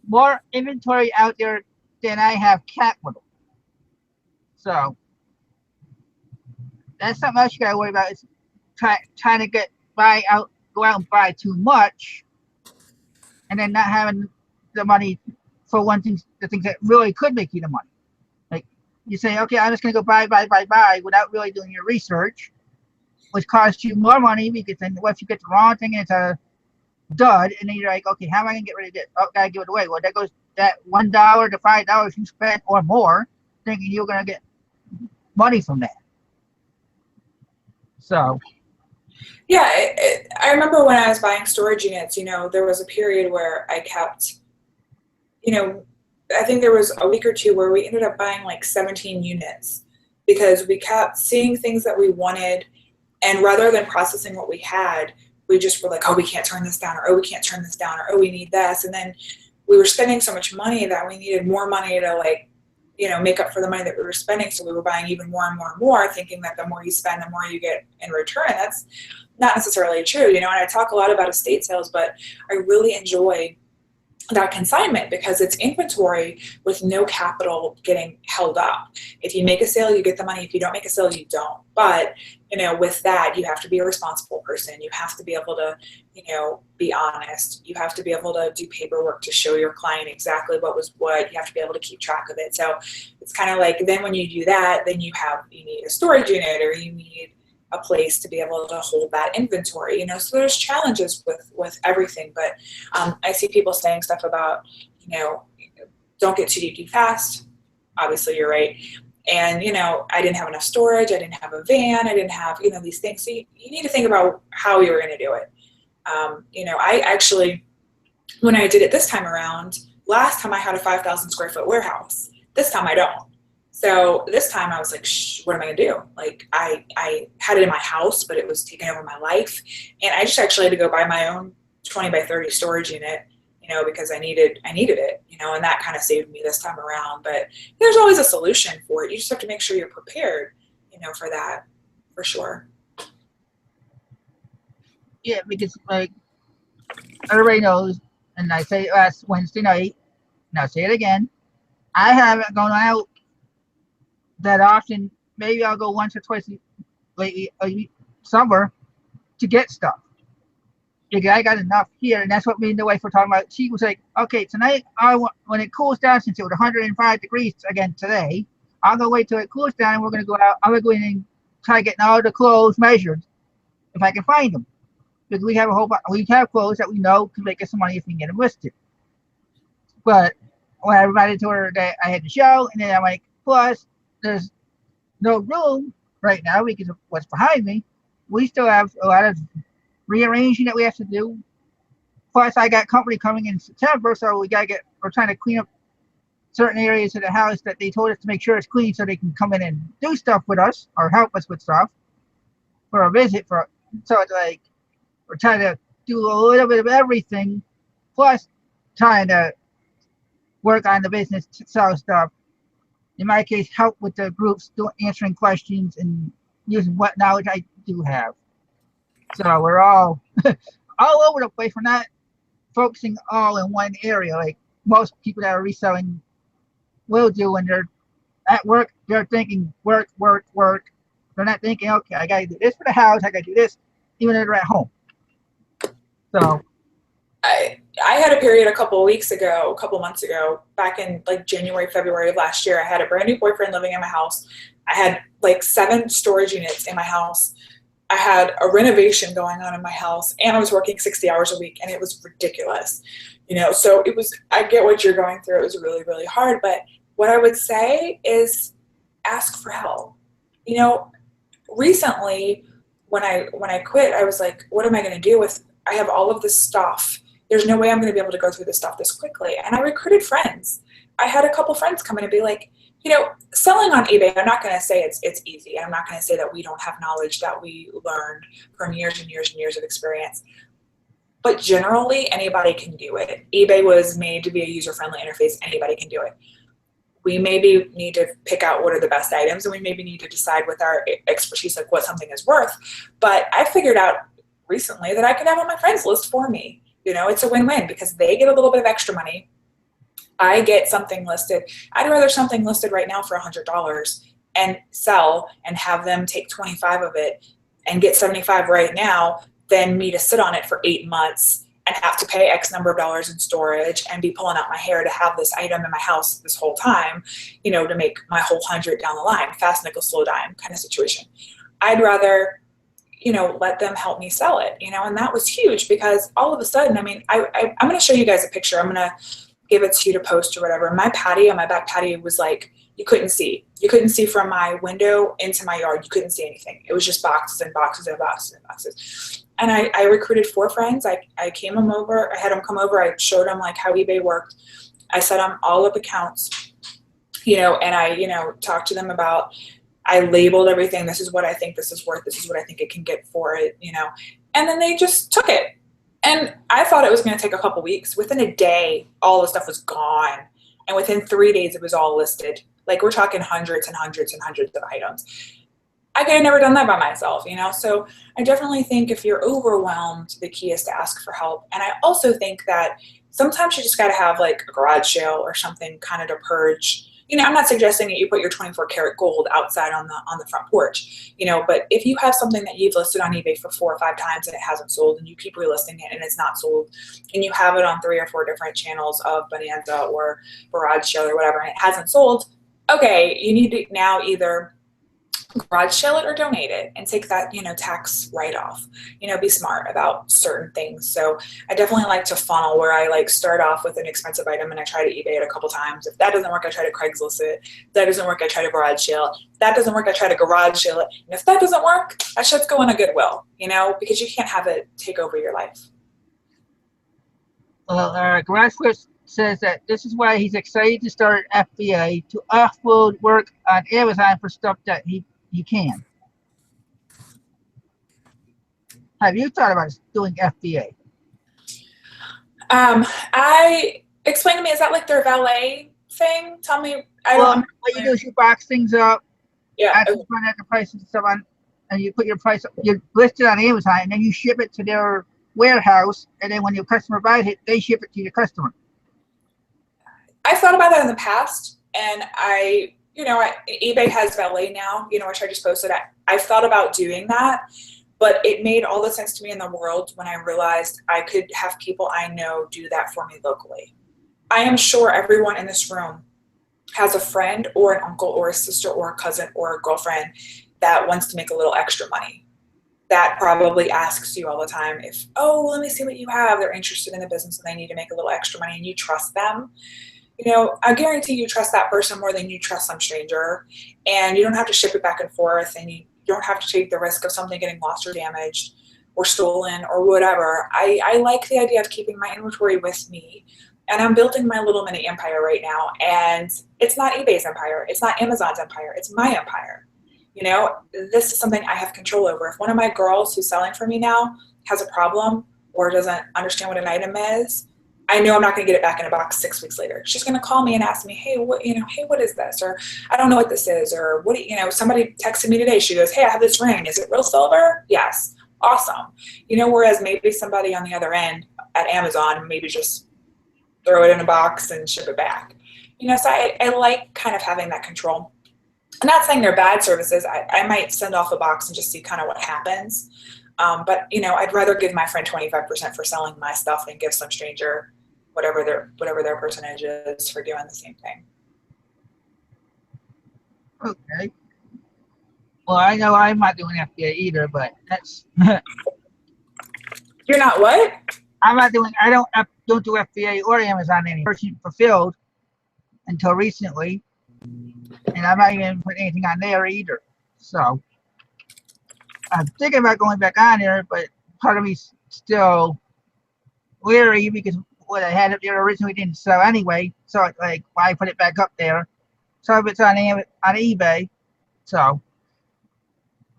More inventory out there than I have capital. So that's something else you gotta worry about, is trying to go out and buy too much, and then not having the money for the things that really could make you the money. Like, you say, okay, I'm just gonna go buy without really doing your research, which costs you more money because then what if you get the wrong thing and it's a dud, and then you're like, okay, how am I gonna get rid of this? Oh, gotta give it away. Well, that goes that $1 to $5 you spent or more, thinking you're gonna get money from that. So Yeah, I remember when I was buying storage units, there was a period where I kept, I think there was a week or two where we ended up buying like 17 units because we kept seeing things that we wanted. And rather than processing what we had, we just were like, oh, we can't turn this down, or oh, we can't turn this down, or oh, we need this. And then we were spending so much money that we needed more money to make up for the money that we were spending. So we were buying even more and more and more, thinking that the more you spend, the more you get in return. That's not necessarily true, and I talk a lot about estate sales, but I really enjoy that consignment because it's inventory with no capital getting held up. If you make a sale, you get the money. If you don't make a sale, you don't. But, with that, you have to be a responsible person. You have to be able to, be honest. You have to be able to do paperwork to show your client exactly what was what. You have to be able to keep track of it. So it's kind of like, then when you do that, then you need a storage unit, or you need a place to be able to hold that inventory, so there's challenges with everything. But I see people saying stuff about, don't get too deep too fast. Obviously you're right. And, I didn't have enough storage. I didn't have a van. I didn't have, these things. So you need to think about how you're going to do it. I actually, when I did it this time around, last time I had a 5,000 square foot warehouse. This time I don't. So this time I was like, what am I gonna do? Like I had it in my house, but it was taking over my life. And I just actually had to go buy my own 20 by 30 storage unit, because I needed it, and that kind of saved me this time around. But there's always a solution for it. You just have to make sure you're prepared, for that, for sure. yeah, because like everybody knows, and I say last Wednesday night, and I'll say it again, I haven't gone out that often. Maybe I'll go once or twice lately a summer to get stuff. Because I got enough here, and that's what me and the wife were talking about. She was like, "Okay, tonight when it cools down, since it was 105 degrees again today, I'll go wait till it cools down. And we're gonna go out. I'm gonna go in and try getting all the clothes measured if I can find them, because we have clothes that we know can make us some money if we can get them listed." But when everybody told her that I had to show, and then I'm like, plus there's no room right now because of what's behind me. We still have a lot of rearranging that we have to do. Plus, I got company coming in September, so we're trying to clean up certain areas of the house that they told us to make sure it's clean so they can come in and do stuff with us or help us with stuff for a visit. So it's like we're trying to do a little bit of everything, plus trying to work on the business to sell stuff. In my case, help with the groups answering questions and using what knowledge I do have. So we're all over the place. We're not focusing all in one area like most people that are reselling will do when they're at work. They're thinking work, work, work. They're not thinking, okay, I got to do this for the house. I got to do this, even if they're at home. So I had a period a couple months ago, back in like January, February of last year. I had a brand new boyfriend living in my house. I had like 7 storage units in my house. I had a renovation going on in my house, and I was working 60 hours a week, and it was ridiculous. So I get what you're going through. It was really, really hard. But what I would say is ask for help. Recently when I quit, I was like, what am I going to do I have all of this stuff. There's no way I'm going to be able to go through this stuff this quickly. And I recruited friends. I had a couple friends come in and be like, selling on eBay, I'm not going to say it's easy. I'm not going to say that we don't have knowledge that we learned from years and years and years of experience. But generally, anybody can do it. eBay was made to be a user-friendly interface. Anybody can do it. We maybe need to pick out what are the best items, and we maybe need to decide with our expertise like what something is worth. But I figured out recently that I can have on my friends list for me. It's a win-win because they get a little bit of extra money. I get something listed. I'd rather something listed right now for $100 and sell and have them take 25 of it and get 75 right now than me to sit on it for 8 months and have to pay X number of dollars in storage and be pulling out my hair to have this item in my house this whole time, to make my whole 100 down the line, fast nickel, slow dime kind of situation. I'd rather, let them help me sell it, and that was huge because all of a sudden, I mean, I'm going to show you guys a picture. I'm going to give it to you to post or whatever. My back patio was like, you couldn't see from my window into my yard. You couldn't see anything. It was just boxes and boxes and boxes and boxes. And I recruited 4 friends. I had them come over. I showed them like how eBay worked. I set them all up accounts, and I, talked to them about, I labeled everything. This is what I think this is worth. This is what I think it can get for it, and then they just took it. And I thought it was going to take a couple weeks. Within a day, all the stuff was gone. And within 3 days, it was all listed. Like, we're talking hundreds and hundreds and hundreds of items. I could have never done that by myself, So I definitely think if you're overwhelmed, the key is to ask for help. And I also think that sometimes you just got to have like a garage sale or something kind of to purge. I'm not suggesting that you put your 24 karat gold outside on the front porch, but if you have something that you've listed on eBay for 4 or 5 times and it hasn't sold, and you keep relisting it and it's not sold, and you have it on 3 or 4 different channels of Bonanza or Garage Sale or whatever, and it hasn't sold, okay, you need to now either garage sale it or donate it and take that, tax write-off. Be smart about certain things. So I definitely like to funnel where I like start off with an expensive item and I try to eBay it a couple times. If that doesn't work, I try to Craigslist it. If that doesn't work, I try to garage sale. If that doesn't work, I try to garage sale it. And if that doesn't work, that shit's going to Goodwill, because you can't have it take over your life. Well, Garage Chris says that this is why he's excited to start FBA to offload work on Amazon for stuff that he can. Have you thought about doing FBA? I explain to me, is that like their valet thing? Tell me. What you do is you box things up. Yeah. After you find out the prices and stuff on, and you put your price up, you list it on Amazon, and then you ship it to their warehouse, and then when your customer buys it, they ship it to your customer. I thought about that in the past, and eBay has valet now, which I just posted. I thought about doing that, but it made all the sense to me in the world when I realized I could have people I know do that for me locally. I am sure everyone in this room has a friend or an uncle or a sister or a cousin or a girlfriend that wants to make a little extra money. That probably asks you all the time if, oh, let me see what you have. They're interested in the business and they need to make a little extra money, and you trust them. I guarantee you trust that person more than you trust some stranger, and you don't have to ship it back and forth, and you don't have to take the risk of something getting lost or damaged or stolen or whatever. I like the idea of keeping my inventory with me, and I'm building my little mini empire right now, and it's not eBay's empire. It's not Amazon's empire. It's my empire. This is something I have control over. If one of my girls who's selling for me now has a problem or doesn't understand what an item is, I know I'm not going to get it back in a box 6 weeks later. She's going to call me and ask me, hey, what is this? Or I don't know what this is. Or somebody texted me today. She goes, hey, I have this ring. Is it real silver? Yes. Awesome. Whereas maybe somebody on the other end at Amazon, maybe just throw it in a box and ship it back. So I like kind of having that control. I'm not saying they're bad services. I might send off a box and just see kind of what happens. But I'd rather give my friend 25% for selling my stuff than give some stranger whatever their percentage is for doing the same thing. Okay. Well, I know I'm not doing FBA either, but that's. You're not what? I don't do FBA or Amazon anymore. Person fulfilled until recently, and I'm not even putting anything on there either. So I'm thinking about going back on there, but part of me's still leery because what I had up there originally didn't sell anyway. So like, why put it back up there? Some of it's on eBay, so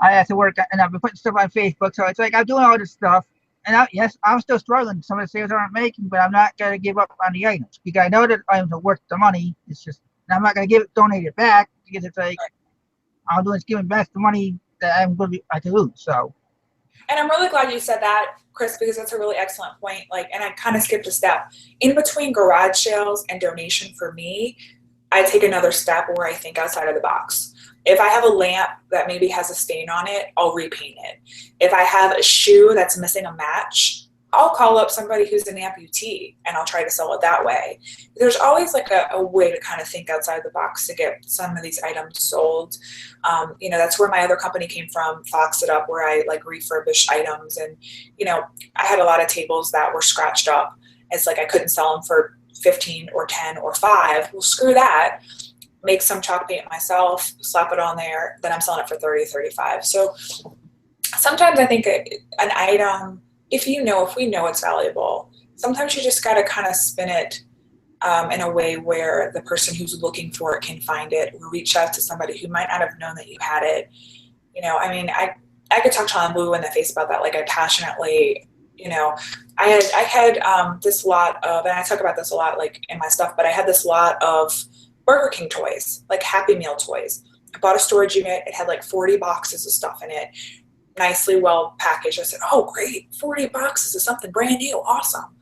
I have to work. And I've been putting stuff on Facebook, so it's like I'm doing all this stuff. And I'm still struggling. Some of the sales aren't making, but I'm not going to give up on the items because I know that items are worth the money. It's just I'm not going to donate it back because it's like all I'm doing is giving back the money that I can lose. So. And I'm really glad you said that, Chris, because that's a really excellent point. And I kind of skipped a step. In between garage sales and donation for me, I take another step where I think outside of the box. If I have a lamp that maybe has a stain on it, I'll repaint it. If I have a shoe that's missing a match, I'll call up somebody who's an amputee and I'll try to sell it that way. There's always like a way to kind of think outside the box to get some of these items sold. That's where my other company came from, Fox It Up, where I like refurbish items. And, I had a lot of tables that were scratched up. It's like I couldn't sell them for 15 or 10 or 5. Well, screw that. Make some chalk paint myself, slap it on there, then I'm selling it for 30, 35. So sometimes I think an item, if we know it's valuable, sometimes you just got to kind of spin it in a way where the person who's looking for it can find it, or reach out to somebody who might not have known that you had it. I could talk Sean Blue in the face about that. Like I passionately, I had this lot of, and I talk about this a lot, like in my stuff, but I had this lot of Burger King toys, like Happy Meal toys. I bought a storage unit. It had like 40 boxes of stuff in it, nicely well packaged. I said, oh, great, 40 boxes of something brand new, awesome.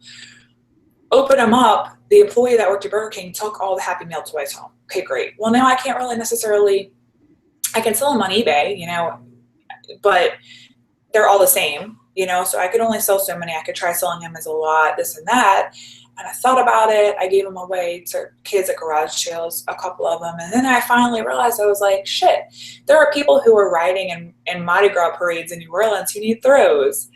Open them up. The employee that worked at Burger King took all the Happy Meal toys home. Okay, great. Well, now I can't really necessarily, I can sell them on eBay, but they're all the same, so I could only sell so many. I could try selling them as a lot, this and that. And I thought about it. I gave them away to kids at garage sales, a couple of them. And then I finally realized, I was like, shit, there are people who are riding in Mardi Gras parades in New Orleans who need throws.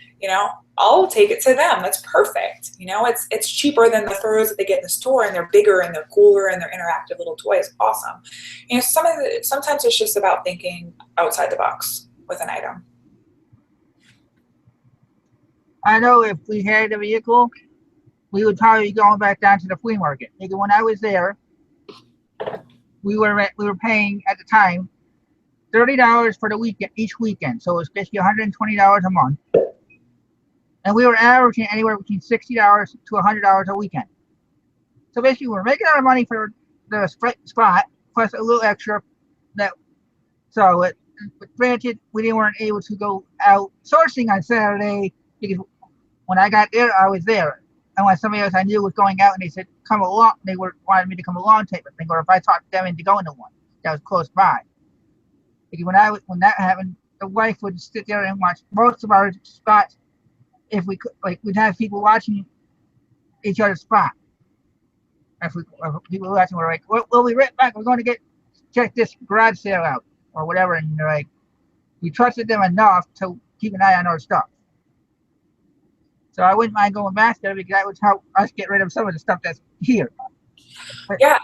I'll take it to them. That's perfect. It's cheaper than the throws that they get in the store, and they're bigger and they're cooler and they're interactive little toys. Awesome. Sometimes it's just about thinking outside the box with an item. I know if we had a vehicle, we would probably be going back down to the flea market. Maybe when I was there, we were paying at the time $30 for the weekend each weekend, so it was basically $120 a month, and we were averaging anywhere between $60 to $100 a weekend. So basically, we're making our money for the spot plus a little extra. But granted, we weren't able to go outsourcing on Saturday because when I got there, I was there. And when somebody else I knew was going out and they said, come along, wanted me to come along type of thing, or if I talked them into going to one that was close by. Because when that happened, the wife would sit there and watch most of our spots. If we could, we'd have people watching each other's spot. If people watching were like, we'll be right back. We're going to check this garage sale out or whatever. And they're like, we trusted them enough to keep an eye on our stuff. So I wouldn't mind going back there because that would help us get rid of some of the stuff that's here. Yeah,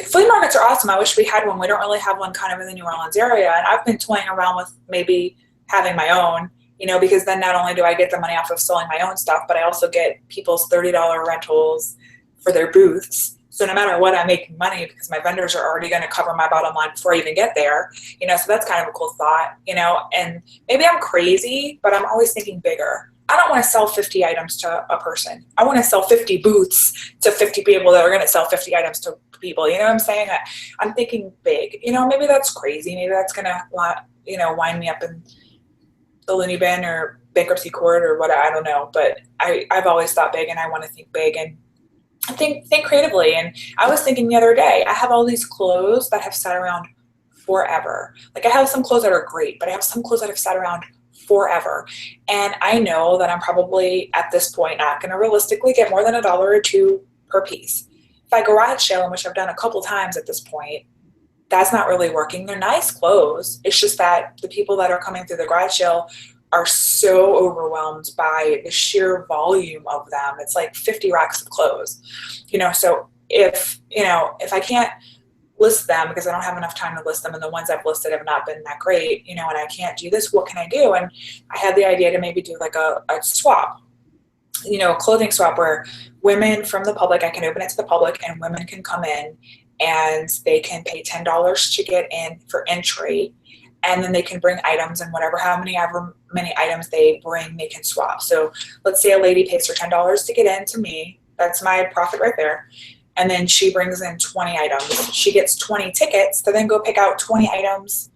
flea markets are awesome. I wish we had one. We don't really have one kind of in the New Orleans area. And I've been toying around with maybe having my own, because then not only do I get the money off of selling my own stuff, but I also get people's $30 rentals for their booths. So no matter what, I'm making money because my vendors are already going to cover my bottom line before I even get there. So that's kind of a cool thought, and maybe I'm crazy, but I'm always thinking bigger. I don't want to sell 50 items to a person. I want to sell 50 booths to 50 people that are going to sell 50 items to people. You know what I'm saying? I'm thinking big. Maybe that's crazy. Maybe that's going to, wind me up in the loony bin or bankruptcy court or what, I don't know. But I've always thought big, and I want to think big and think creatively. And I was thinking the other day, I have all these clothes that have sat around forever. Like I have some clothes that are great, but I have some clothes that have sat around forever. And I know that I'm probably at this point not going to realistically get more than $1 or $2 per piece. If I garage sale them, which I've done a couple times at this point, that's not really working. They're nice clothes. It's just that the people that are coming through the garage sale are so overwhelmed by the sheer volume of them. It's like 50 racks of clothes, so if I can't list them because I don't have enough time to list them, and the ones I've listed have not been that great, and I can't do this, what can I do? And I had the idea to maybe do like a swap, a clothing swap where women from the public, I can open it to the public and women can come in and they can pay $10 to get in for entry, and then they can bring items, and however many items they bring, they can swap. So let's say a lady pays her $10 to get in to me. That's my profit right there. And then she brings in 20 items. She gets 20 tickets to then go pick out 20 items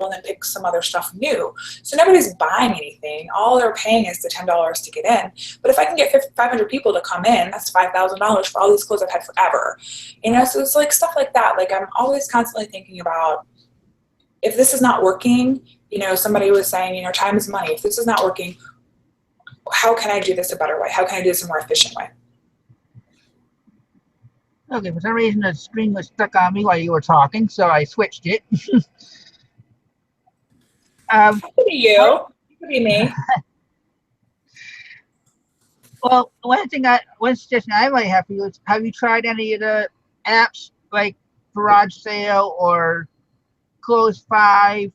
and then pick some other stuff new. So nobody's buying anything. All they're paying is the $10 to get in. But if I can get 500 people to come in, that's $5,000 for all these clothes I've had forever. So it's like stuff like that. Like I'm always constantly thinking about, if this is not working, somebody was saying, time is money. If this is not working, how can I do this a better way? How can I do this a more efficient way? Okay, for some reason the screen was stuck on me while you were talking, so I switched it. It could be What, you. It could be me. well, one suggestion I might have for you is: have you tried any of the apps like Garage Sale or Clothes 5,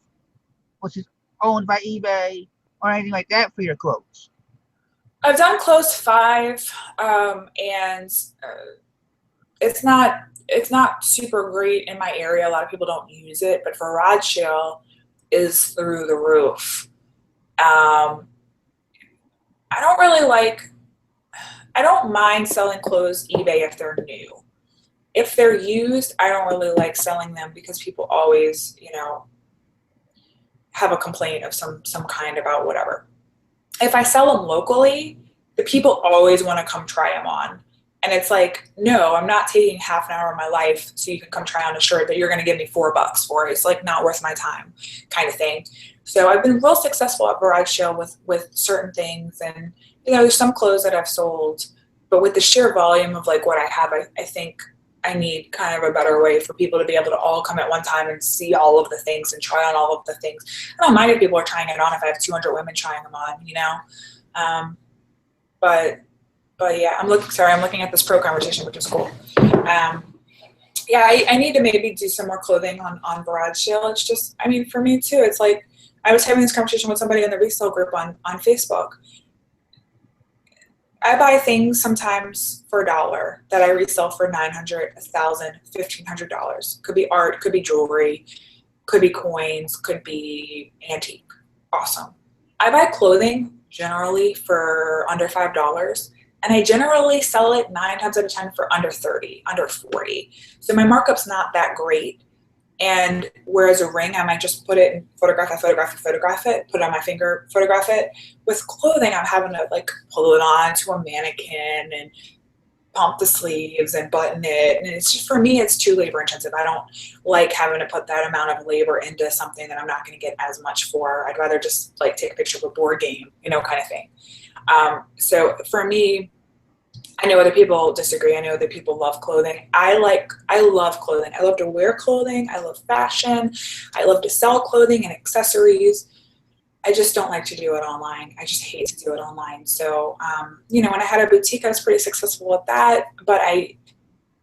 which is owned by eBay, or anything like that for your clothes? I've done Close 5, and it's not super great in my area. A lot of people don't use it, but Garage Sale is through the roof. I don't really I don't mind selling clothes eBay if they're new. If they're used, I don't really like selling them because people always, have a complaint of some kind about whatever. If I sell them locally, the people always want to come try them on. And it's like, no, I'm not taking half an hour of my life so you can come try on a shirt that you're going to give me $4 for. It's like not worth my time kind of thing. So I've been real successful at Garage Sale with certain things. And, there's some clothes that I've sold, but with the sheer volume of like what I have, I think I need kind of a better way for people to be able to all come at one time and see all of the things and try on all of the things. I don't mind if people are trying it on if I have 200 women trying them on, but yeah, I'm looking at this pro conversation, which is cool. Yeah, I need to maybe do some more clothing on Garage Sale. It's just, for me too, it's like I was having this conversation with somebody in the resale group on Facebook. I buy things sometimes for $1 that I resell for $900, $1,000, $1,500. Could be art, could be jewelry, could be coins, could be antique. Awesome. I buy clothing generally for under $5, and I generally sell it 9 times out of 10 for under 30, under 40. So my markup's not that great. And whereas a ring, I might just put it and photograph it, put it on my finger, photograph it. With clothing, I'm having to like pull it on to a mannequin and pump the sleeves and button it. And it's just, for me, it's too labor intensive. I don't like having to put that amount of labor into something that I'm not going to get as much for. I'd rather just like take a picture of a board game, kind of thing. So for me, I know other people disagree. I know that people love clothing. I love clothing. I love to wear clothing. I love fashion. I love to sell clothing and accessories. I just don't like to do it online. I just hate to do it online. So, when I had a boutique, I was pretty successful with that, but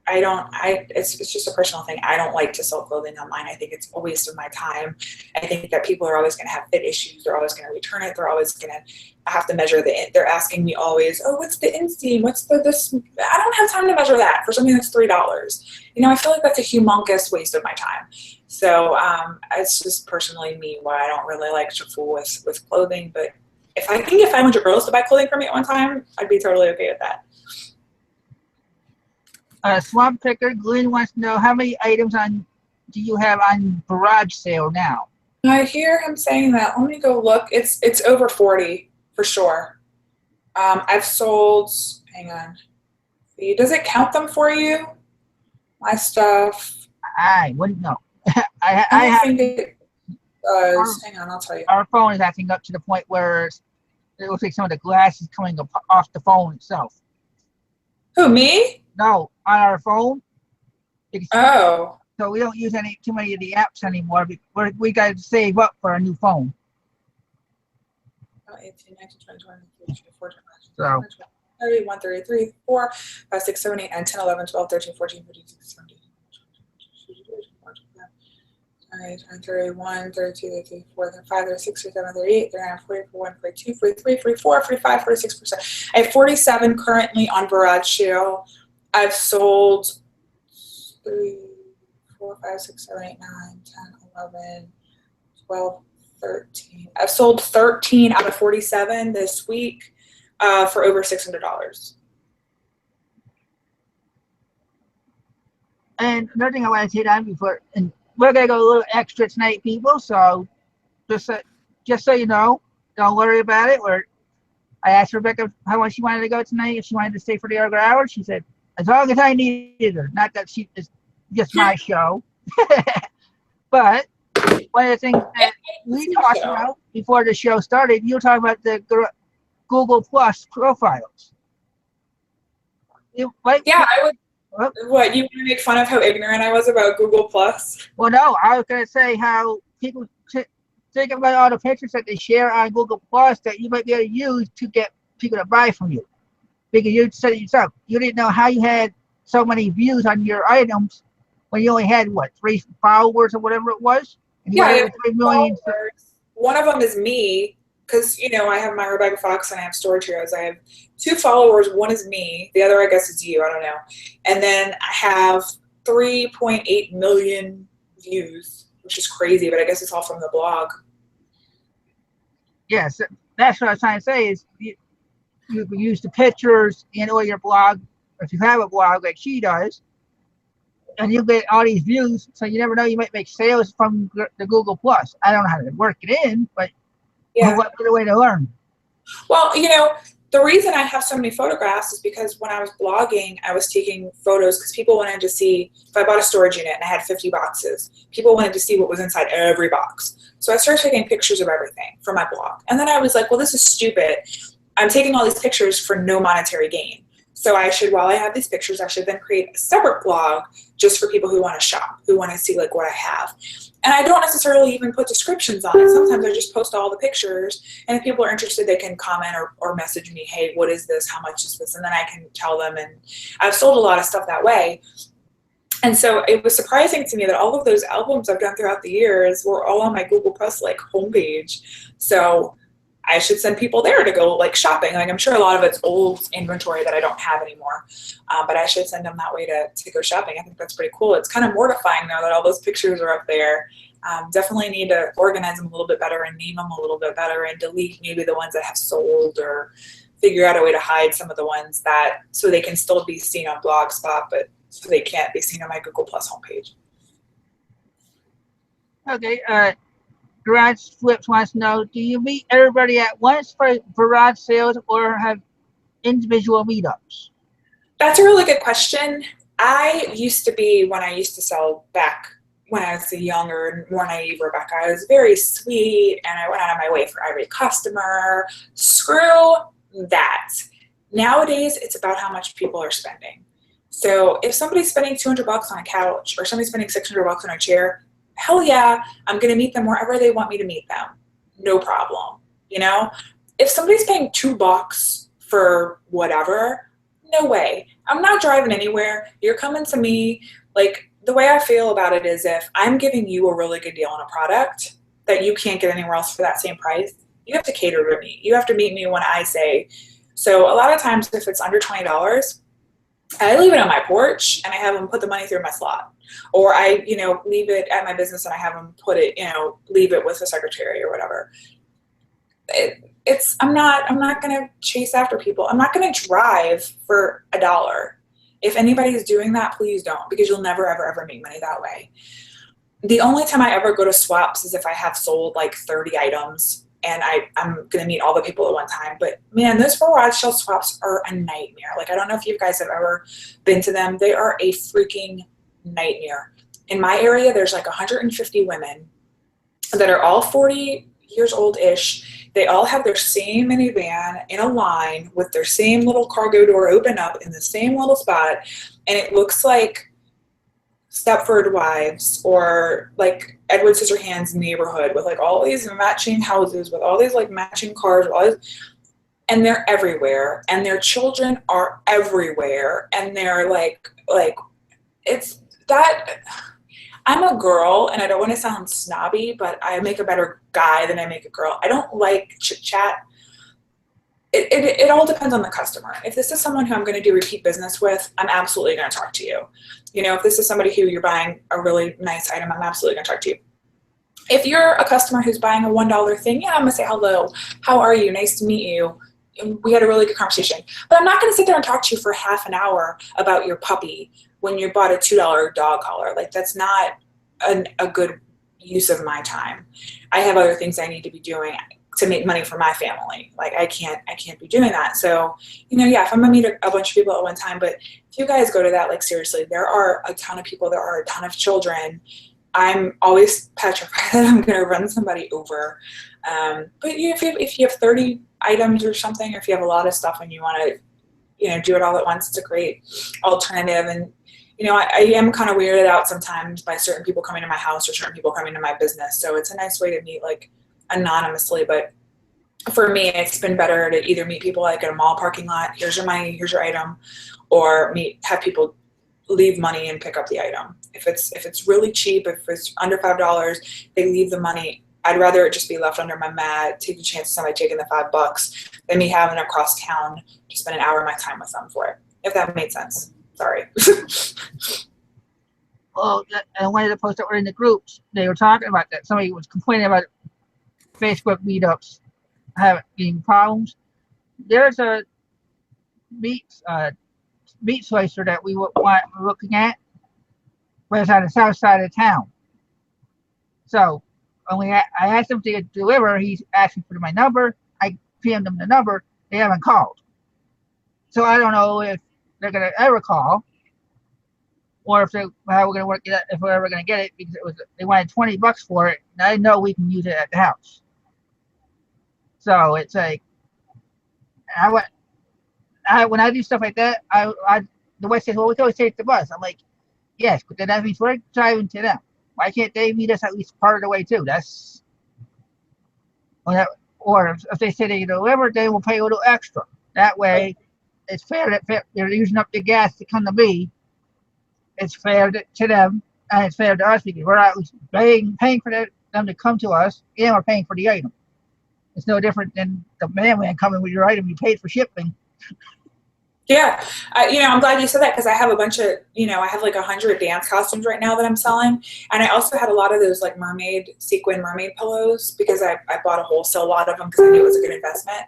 it's just a personal thing. I don't like to sell clothing online. I think it's a waste of my time. I think that people are always going to have fit issues. They're always going to return it. They're always going to have to measure they're asking me always, oh, what's the inseam? What's this? I don't have time to measure that for something that's $3. I feel like that's a humongous waste of my time. So it's just personally me why I don't really like to fool with clothing. But if I can get 500 girls to buy clothing from me at one time, I'd be totally okay with that. Swamp Picker Glenn wants to know how many items do you have on Garage Sale now? I hear him saying that. Let me go look. It's over 40 for sure. I've sold. Hang on. Does it count them for you? My stuff. I wouldn't know. I think it does. Hang on, I'll tell you. Our phone is acting up to the point where it looks like some of the glass is coming off the phone itself. Who, me? No, on our phone. Oh. So we don't use too many of the apps anymore. We got to save up for a new phone. 18, 19, 20, 21, 22, 23, 24, So 31, 33, 4, 5, 6, 7, 8, 9, 10, 11, 12, 13, 14, 15, 16, 17, 31, 32, 34, 35, 36, 37, 38, 39, 40, 41, 42, 43, 44, 45, 46%. I have 47 currently on Garage Sale. I've sold 3, 4, 5, 6, 7, 8, 9, 10, 11, 12, 13. I've sold 13 out of 47 this week for over $600. And another thing I want to hit on before, and we're gonna go a little extra tonight, people. So just so you know, don't worry about it. I asked Rebecca how much she wanted to go tonight. If she wanted to stay for the other hour, she said as long as I needed her. Not that it's just my show, but one of the things Yeah, that we TV talked show. about before the show started, you were talking about the Google Plus profiles. You might, Yeah, I would. well, What, you want to make fun of how ignorant I was about Google Plus? no, I was going to say how people think about all the pictures that they share on Google Plus that you might be able to use to get people to buy from you. Because you said it yourself, you didn't know how you had so many views on your items when you only had, what, 3 followers or whatever it was? And you Yeah, went I over have 3 million. followers. One of them is me, because I have my Rebecca Fox and I have Storage Heroes. I have 2 followers. One is me. The other, I guess, is you. I don't know. And then I have 3.8 million views, which is crazy, but I guess it's all from the blog. Yes, that's what I was trying to say is you can use the pictures in all your blog, if you have a blog like she does, and you get all these views. So you never know, you might make sales from the Google Plus. I don't know how to work it in, but Yeah. what better way to learn? Well, the reason I have so many photographs is because when I was blogging, I was taking photos because people wanted to see, if I bought a storage unit and I had 50 boxes, people wanted to see what was inside every box. So I started taking pictures of everything for my blog. And then I was like, well, this is stupid. I'm taking all these pictures for no monetary gain. So while I have these pictures, I should then create a separate blog just for people who want to shop, who want to see like what I have. And I don't necessarily even put descriptions on it. Sometimes I just post all the pictures, and if people are interested, they can comment or message me, hey, what is this? How much is this? And then I can tell them, and I've sold a lot of stuff that way. And so it was surprising to me that all of those albums I've done throughout the years were all on my Google Plus homepage. So I should send people there to go shopping. I'm sure a lot of it's old inventory that I don't have anymore, but I should send them that way to go shopping. I think that's pretty cool. It's kind of mortifying though that all those pictures are up there. Definitely need to organize them a little bit better and name them a little bit better and delete maybe the ones that have sold, or figure out a way to hide some of the ones so they can still be seen on Blogspot, but so they can't be seen on my Google Plus homepage. Okay, Garage Flips wants to know, do you meet everybody at once for garage sales or have individual meetups? That's a really good question. I used to be, when I used to sell back when I was a younger, more naive Rebecca, I was very sweet and I went out of my way for every customer. Screw that. Nowadays, it's about how much people are spending. So if somebody's spending $200 on a couch or somebody's spending $600 on a chair, hell yeah, I'm going to meet them wherever they want me to meet them. No problem. If somebody's paying $2 for whatever, no way. I'm not driving anywhere. You're coming to me. The way I feel about it is, if I'm giving you a really good deal on a product that you can't get anywhere else for that same price, you have to cater to me. You have to meet me when I say. So a lot of times if it's under $20, I leave it on my porch and I have them put the money through my slot. Or I, leave it at my business and I have them put it, leave it with the secretary or whatever. I'm not going to chase after people. I'm not going to drive for $1. If anybody is doing that, please don't, because you'll never, ever, ever make money that way. The only time I ever go to swaps is if I have sold 30 items and I'm going to meet all the people at one time. But man, those garage sale swaps are a nightmare. I don't know if you guys have ever been to them. They are a freaking nightmare. In my area, there's 150 women that are all 40 years old-ish. They all have their same minivan in a line with their same little cargo door open up in the same little spot. And it looks like Stepford Wives or Edward Scissorhands neighborhood with all these matching houses with all these matching cars, and they're everywhere, and their children are everywhere, and they're it's that. I'm a girl, and I don't want to sound snobby, but I make a better guy than I make a girl. I don't like chit chat. It all depends on the customer. If this is someone who I'm going to do repeat business with, I'm absolutely going to talk to you. If this is somebody who you're buying a really nice item, I'm absolutely going to talk to you. If you're a customer who's buying a $1 thing, yeah, I'm going to say hello. How are you? Nice to meet you. We had a really good conversation. But I'm not going to sit there and talk to you for half an hour about your puppy when you bought a $2 dog collar. That's not a good use of my time. I have other things I need to be doing to make money for my family. I can't be doing that. So, yeah, if I'm gonna meet a bunch of people at one time, but if you guys go to that, seriously, there are a ton of people, there are a ton of children, I'm always petrified that I'm going to run somebody over. But if you have 30 items or something, or if you have a lot of stuff and you want to, do it all at once, it's a great alternative. And, I am kind of weirded out sometimes by certain people coming to my house or certain people coming to my business. So it's a nice way to meet like anonymously. But for me, it's been better to either meet people like at a mall parking lot, here's your money, here's your item, or have people leave money and pick up the item. If it's really cheap, if it's under $5, they leave the money. I'd rather it just be left under my mat, take the chance of somebody taking the $5 than me having to cross town to spend an hour of my time with them for it. If that made sense. Sorry. Well, and one of the posts that were in the groups, they were talking about that. Somebody was complaining about Facebook meetups having problems. There's a meat slicer that we're looking at, but it's on the south side of town. So I asked him to deliver. He's asking for my number. I PM'd them the number. They haven't called. So I don't know if they're gonna ever call, or how we're gonna work it out, if we're ever gonna get it, because they wanted $20 for it, and I know we can use it at the house. So it's like when I do stuff like that, the wife says, "Well, we can always take the bus." I'm like, "Yes, but then that means we're driving to them. Why can't they meet us at least part of the way too?" Or if they say they can deliver, they will pay a little extra. That way, it's fair that they're using up the gas to come to me. It's fair to them, and it's fair to us because we're at least paying for them to come to us, and we're paying for the item. It's no different than the mailman coming with your item. You paid for shipping. Yeah, I'm glad you said that, because I have a bunch of, I have like 100 dance costumes right now that I'm selling, and I also had a lot of those like sequin mermaid pillows, because I bought a wholesale lot of them because I knew it was a good investment,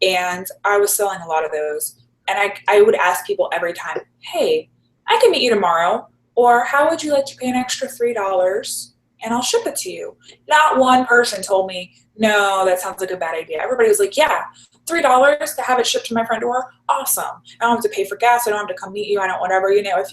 and I was selling a lot of those, and I would ask people every time, "Hey, I can meet you tomorrow, or how would you like to pay an extra $3 and I'll ship it to you?" Not one person told me, "No, that sounds like a bad idea." Everybody was like, "Yeah, $3 to have it shipped to my front door, awesome. I don't have to pay for gas. I don't have to come meet you. I don't whatever. If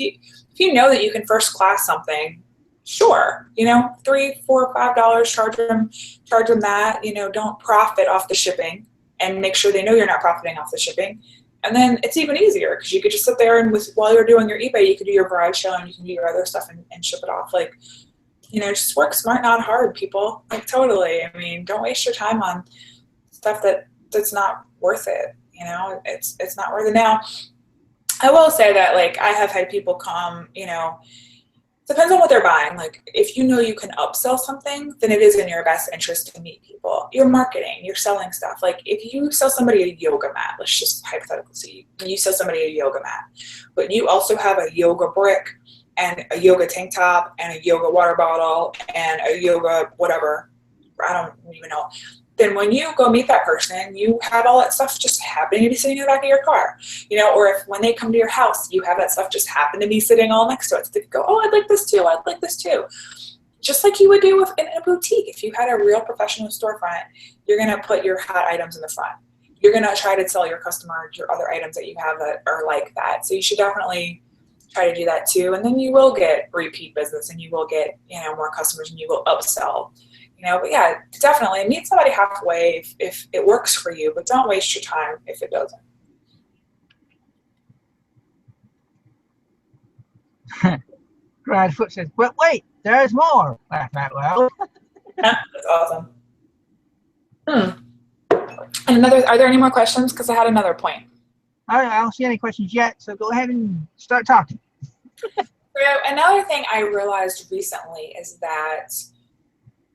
you know that you can first class something, sure. $3, $4, $5, charge them that. Don't profit off the shipping, and make sure they know you're not profiting off the shipping. And then it's even easier because you could just sit there and while you're doing your eBay, you could do your bride show and you can do your other stuff and ship it off. Like, just work smart, not hard, people. Like, totally. I mean, don't waste your time on stuff that's not worth it. It's not worth it. Now, I will say that, like, I have had people come, depends on what they're buying. Like, if you can upsell something, then it is in your best interest to meet people. You're marketing, you're selling stuff. Like, if you sell somebody a yoga mat, let's just hypothetically see, you sell somebody a yoga mat, but you also have a yoga brick and a yoga tank top and a yoga water bottle and a yoga whatever, I don't even know. Then when you go meet that person, you have all that stuff just happening to be sitting in the back of your car, or if when they come to your house, you have that stuff just happen to be sitting all next to it. So they go, "Oh, I'd like this too. I'd like this too." Just like you would do in a boutique. If you had a real professional storefront, you're going to put your hot items in the front. You're going to try to tell your customer your other items that you have that are like that. So you should definitely try to do that too. And then you will get repeat business, and you will get, more customers, and you will upsell. But yeah, definitely meet somebody halfway if it works for you, but don't waste your time if it doesn't. Garage Foot says, "But wait, there's more." Laugh out loud. That's awesome. And are there any more questions? Because I had another point. I don't see any questions yet, so go ahead and start talking. So another thing I realized recently is that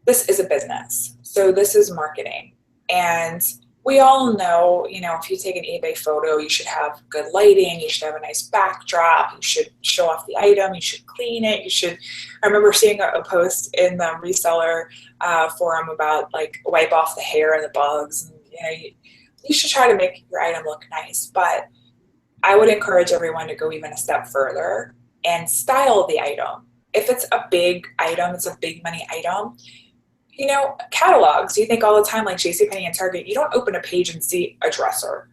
this is a business. So this is marketing. And we all know, if you take an eBay photo, you should have good lighting, you should have a nice backdrop, you should show off the item, you should clean it, I remember seeing a post in the reseller forum about like wipe off the hair and the bugs. And, you should try to make your item look nice. But I would encourage everyone to go even a step further and style the item. If it's a big item, it's a big money item, catalogs, you think all the time, like JCPenney and Target, you don't open a page and see a dresser.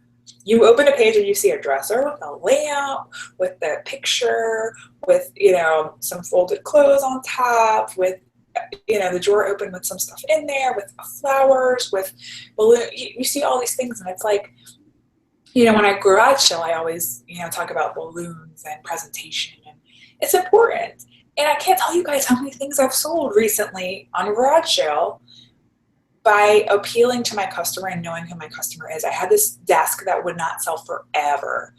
You open a page and you see a dresser with a lamp, with the picture, with, you know, some folded clothes on top, with, you know, the drawer open with some stuff in there, with flowers, with balloon. You see all these things, and it's like, you know, when I garage sale, I always, you know, talk about balloons and presentation, and it's important. And I can't tell you guys how many things I've sold recently on garage sale by appealing to my customer and knowing who my customer is. I had this desk that would not sell forever.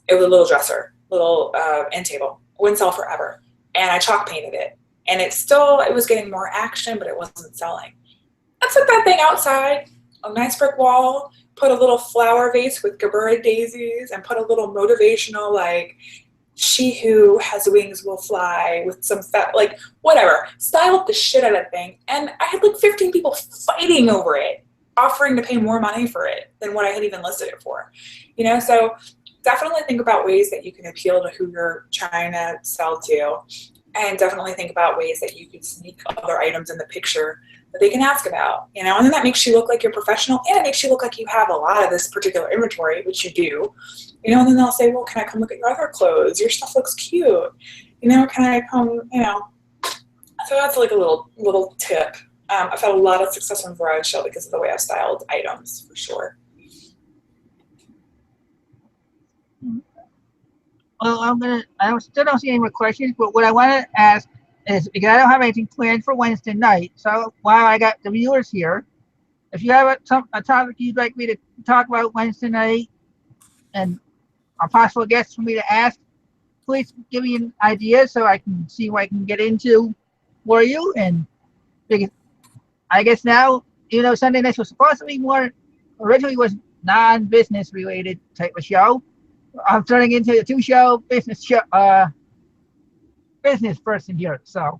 It was a little dresser, little end table, wouldn't sell forever. And I chalk painted it. And it was getting more action, but it wasn't selling. I took that thing outside, a nice brick wall, put a little flower vase with Gerbera daisies, and put a little motivational, like, she who has wings will fly, with some like, whatever. Styled the shit out of the thing. And I had like 15 people fighting over it, offering to pay more money for it than what I had even listed it for. You know, so definitely think about ways that you can appeal to who you're trying to sell to. And definitely think about ways that you can sneak other items in the picture that they can ask about, you know, and then that makes you look like you're professional, and it makes you look like you have a lot of this particular inventory, which you do, you know, and then they'll say, well, can I come look at your other clothes? Your stuff looks cute. You know, can I come, you know? So that's like a little tip. I've had a lot of success on garage sale because of the way I've styled items, for sure. Well, I still don't see any more questions, but what I want to ask is, because I don't have anything planned for Wednesday night, so while I got the viewers here, if you have a topic you'd like me to talk about Wednesday night and a possible guest for me to ask, please give me an idea so I can see what I can get into for you. And because I guess now, you know, Sunday nights was supposed to be more, originally was non-business related type of show. I'm turning into a two-show business show, business person here. So,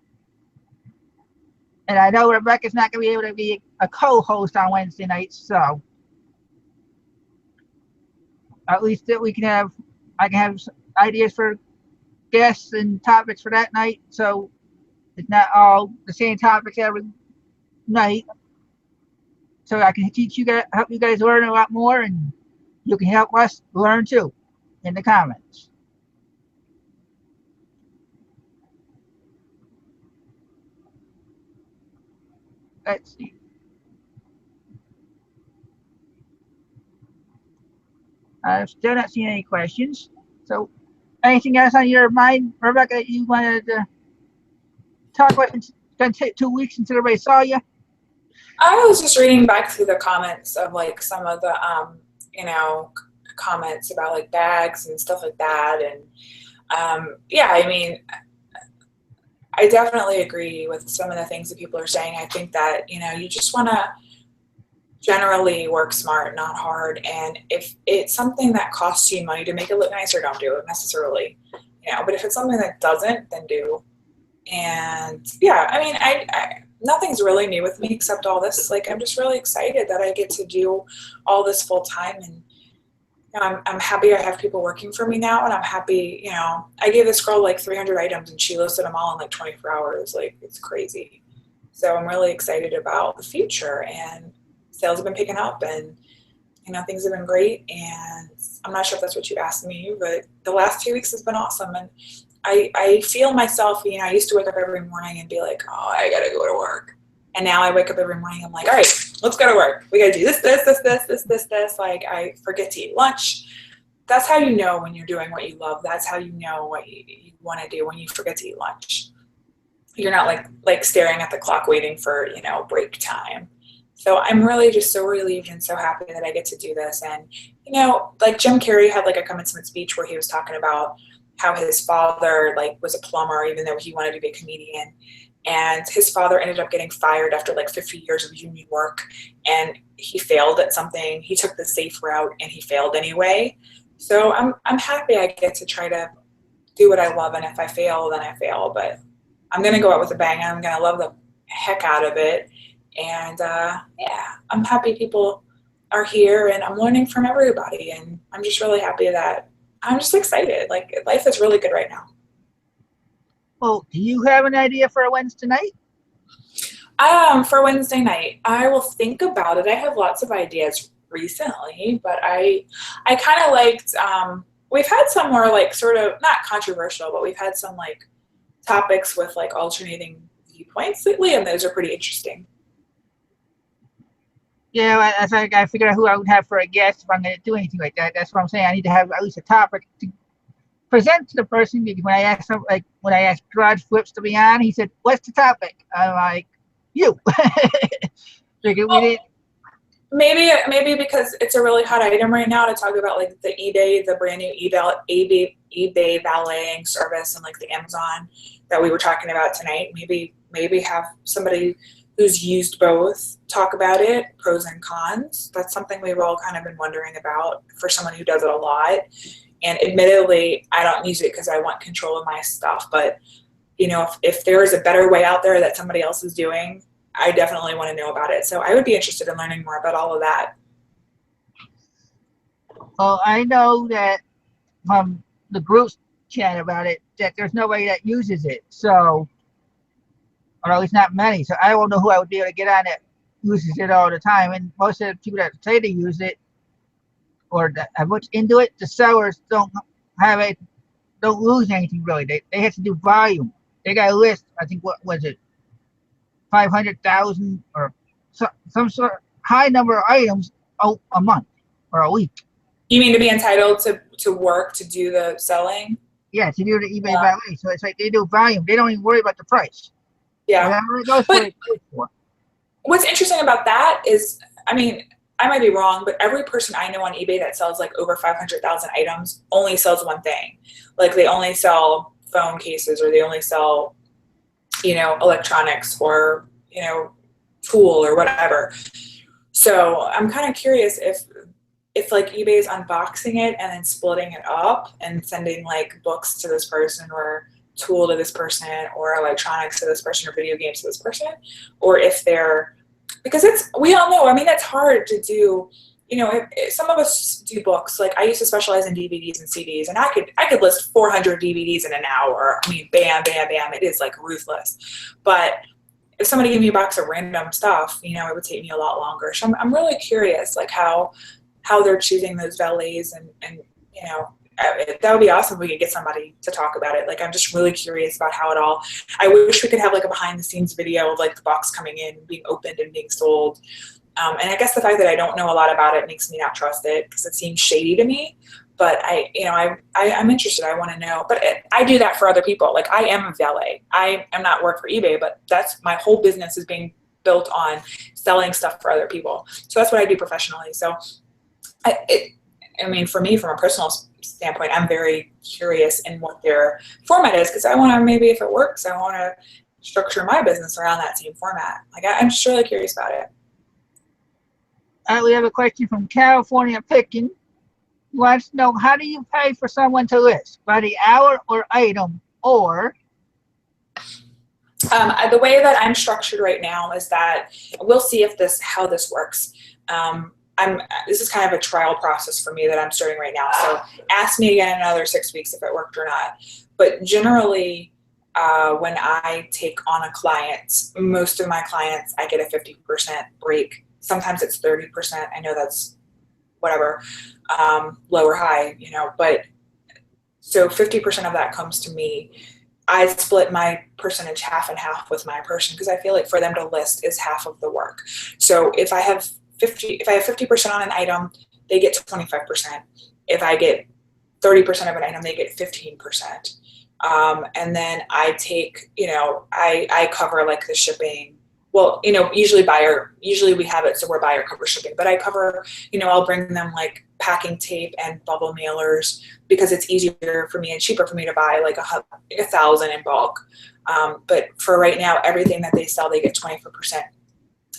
and I know Rebecca's not going to be able to be a co-host on Wednesday nights, so at least that I can have ideas for guests and topics for that night. So it's not all the same topics every night. So I can teach you guys, help you guys learn a lot more, and you can help us learn too in the comments. Let's see. I've still not seen any questions. So anything else on your mind, Rebecca, that you wanted to talk about? It's going to take 2 weeks since everybody saw you. I was just reading back through the comments of like some of the, you know, comments about like bags and stuff like that. And yeah, I mean, I definitely agree with some of the things that people are saying. I think that, you know, you just want to generally work smart, not hard. And if it's something that costs you money to make it look nicer, don't do it necessarily. You know, but if it's something that doesn't, then do. And yeah, I mean, I nothing's really new with me except all this. Like, I'm just really excited that I get to do all this full time, and you know, I'm happy I have people working for me now, and I'm happy, you know, I gave this girl like 300 items and she listed them all in like 24 hours. Like, it's crazy. So I'm really excited about the future, and sales have been picking up, and you know, things have been great. And I'm not sure if that's what you asked me, but the last 2 weeks has been awesome. And I feel myself, you know, I used to wake up every morning and be like, oh, I gotta go to work. And now I wake up every morning, I'm like, all right, let's go to work. We gotta do this. Like, I forget to eat lunch. That's how you know when you're doing what you love. That's how you know what you want to do when you forget to eat lunch. You're not like staring at the clock waiting for, you know, break time. So I'm really just so relieved and so happy that I get to do this. And, you know, like Jim Carrey had like a commencement speech where he was talking about how his father like was a plumber, even though he wanted to be a comedian. And his father ended up getting fired after like 50 years of union work. And he failed at something. He took the safe route and he failed anyway. So I'm happy I get to try to do what I love. And if I fail, then I fail. But I'm going to go out with a bang. I'm going to love the heck out of it. And yeah, I'm happy people are here, and I'm learning from everybody. And I'm just really happy that I'm just excited. Like, life is really good right now. Well, do you have an idea for a Wednesday night? For Wednesday night, I will think about it. I have lots of ideas. recently, but I kind of liked, we've had some more like sort of not controversial, but we've had some like topics with like alternating viewpoints lately, and those are pretty interesting. Yeah, I think I figured out who I would have for a guest if I'm going to do anything like that. That's what I'm saying. I need to have at least a topic to present to the person. Because when I asked him, like when I asked Garage Flips to be on, he said, "What's the topic?" I'm like, "You." Figured we Well, did. maybe because it's a really hot item right now to talk about like the brand new eBay valeting service and like the Amazon that we were talking about tonight. Maybe have somebody who's used both talk about it, pros and cons. That's something we've all kind of been wondering about for someone who does it a lot. And admittedly, I don't use it because I want control of my stuff. But if there is a better way out there that somebody else is doing, I definitely want to know about it. So I would be interested in learning more about all of that. Well, I know that from the group chat about it that there's nobody that uses it. So, or at least not many. So I don't know who I would be able to get on that uses it all the time. And most of the people that say they use it or that have much into it, the sellers don't have it, don't lose anything really. They have to do volume. They got a list. I think what was it, 500,000 or some sort of high number of items a month or a week. You mean to be entitled to work to do the selling? Yeah, to do the eBay Yeah. valet. So it's like they do volume. They don't even worry about the price. Yeah. Whatever it goes for, it goes for. What's interesting about that is, I mean, I might be wrong, but every person I know on eBay that sells like over 500,000 items only sells one thing. Like they only sell phone cases, or they only sell, electronics, or, tool or whatever. So I'm kind of curious if like eBay is unboxing it and then splitting it up and sending like books to this person, or tool to this person, or electronics to this person, or video games to this person, or if they're, because we all know, I mean, that's hard to do. If some of us do books, like I used to specialize in DVDs and CDs, and I could list 400 DVDs in an hour. I mean, bam, bam, bam. It is like ruthless. But if somebody gave me a box of random stuff, it would take me a lot longer. So I'm really curious, like how they're choosing those valets, and that would be awesome if we could get somebody to talk about it. Like, I'm just really curious about how it all, I wish we could have like a behind the scenes video of like the box coming in, being opened and being sold. And I guess the fact that I don't know a lot about it makes me not trust it, because it seems shady to me. But I'm interested. I want to know. But I do that for other people. Like, I am a valet. I am not work for eBay, but that's my whole business is being built on selling stuff for other people. So that's what I do professionally. So for me, from a personal standpoint, I'm very curious in what their format is, because I want to, maybe if it works, I want to structure my business around that same format. Like, I'm just really curious about it. We have a question from California Picking. He wants to know, how do you pay for someone to list? By the hour or item, or? The way that I'm structured right now is that we'll see how this works. This is kind of a trial process for me that I'm starting right now. So ask me again in another 6 weeks if it worked or not. But generally, when I take on a client, most of my clients, I get a 50% break. Sometimes it's 30%. I know that's whatever, low or high, but so 50% of that comes to me. I split my percentage half and half with my person, because I feel like for them to list is half of the work. So if I have 50% on an item, they get 25%. If I get 30% of an item, they get 15%. And then I take, I cover like the shipping. Well, usually we have it so we're buyer cover shipping, but I cover, I'll bring them like packing tape and bubble mailers, because it's easier for me and cheaper for me to buy like 1,000 in bulk. But for right now, everything that they sell, they get 24%.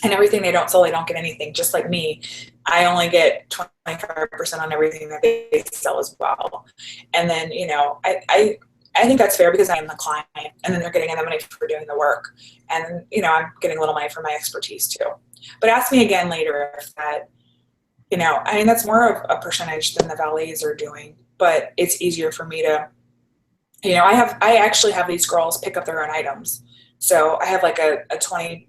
And everything they don't sell, they don't get anything. Just like me, I only get 25% on everything that they sell as well. And then, I think that's fair, because I am the client, and then they're getting the money for doing the work. And, I'm getting a little money for my expertise too. But ask me again later if that, that's more of a percentage than the valets are doing, but it's easier for me to, I actually have these girls pick up their own items. So I have like a 10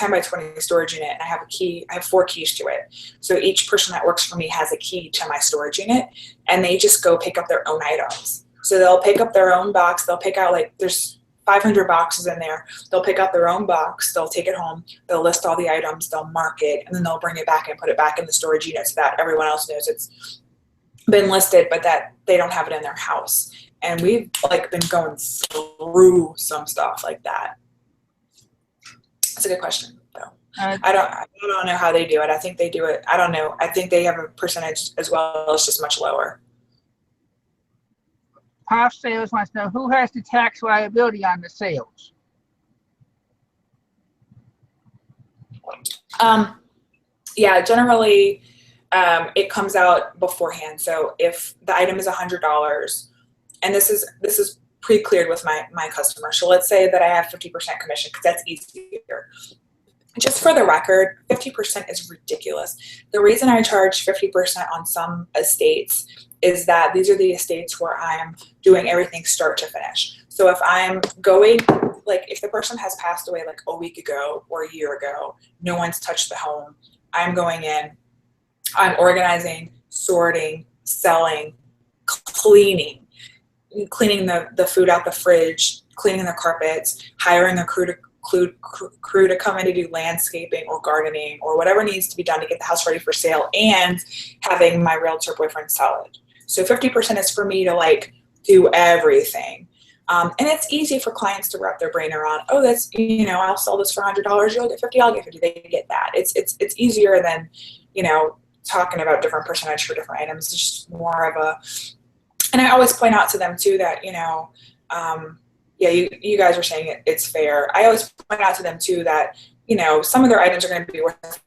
by 20 storage unit, and I have a key. I have 4 keys to it. So each person that works for me has a key to my storage unit, and they just go pick up their own items. So they'll pick up their own box. They'll pick out, like, there's 500 boxes in there. They'll pick out their own box. They'll take it home. They'll list all the items. They'll mark it, and then they'll bring it back and put it back in the storage unit so that everyone else knows it's been listed, but that they don't have it in their house. And we've like been going through some stuff like that. That's a good question, though. I don't know how they do it. I think they do it. I don't know. I think they have a percentage as well. It's just much lower. Pop Sales wants to know who has the tax liability on the sales. Yeah, generally it comes out beforehand. So if the item is $100, and this is pre-cleared with my customer. So let's say that I have 50% commission, because that's easier. Just for the record, 50% is ridiculous. The reason I charge 50% on some estates is that these are the estates where I'm doing everything start to finish. So if I'm going, like if the person has passed away like a week ago or a year ago, no one's touched the home, I'm going in, I'm organizing, sorting, selling, cleaning the food out the fridge, cleaning the carpets, hiring a crew to come in to do landscaping or gardening or whatever needs to be done to get the house ready for sale, and having my realtor boyfriend sell it. So 50% is for me to like do everything. And it's easy for clients to wrap their brain around, oh, that's, I'll sell this for $100, you'll get 50, I'll get 50, they get that. It's easier than, talking about different percentage for different items. It's just more of a, and I always point out to them too that, you guys are saying it's fair. I always point out to them too that, some of their items are going to be worth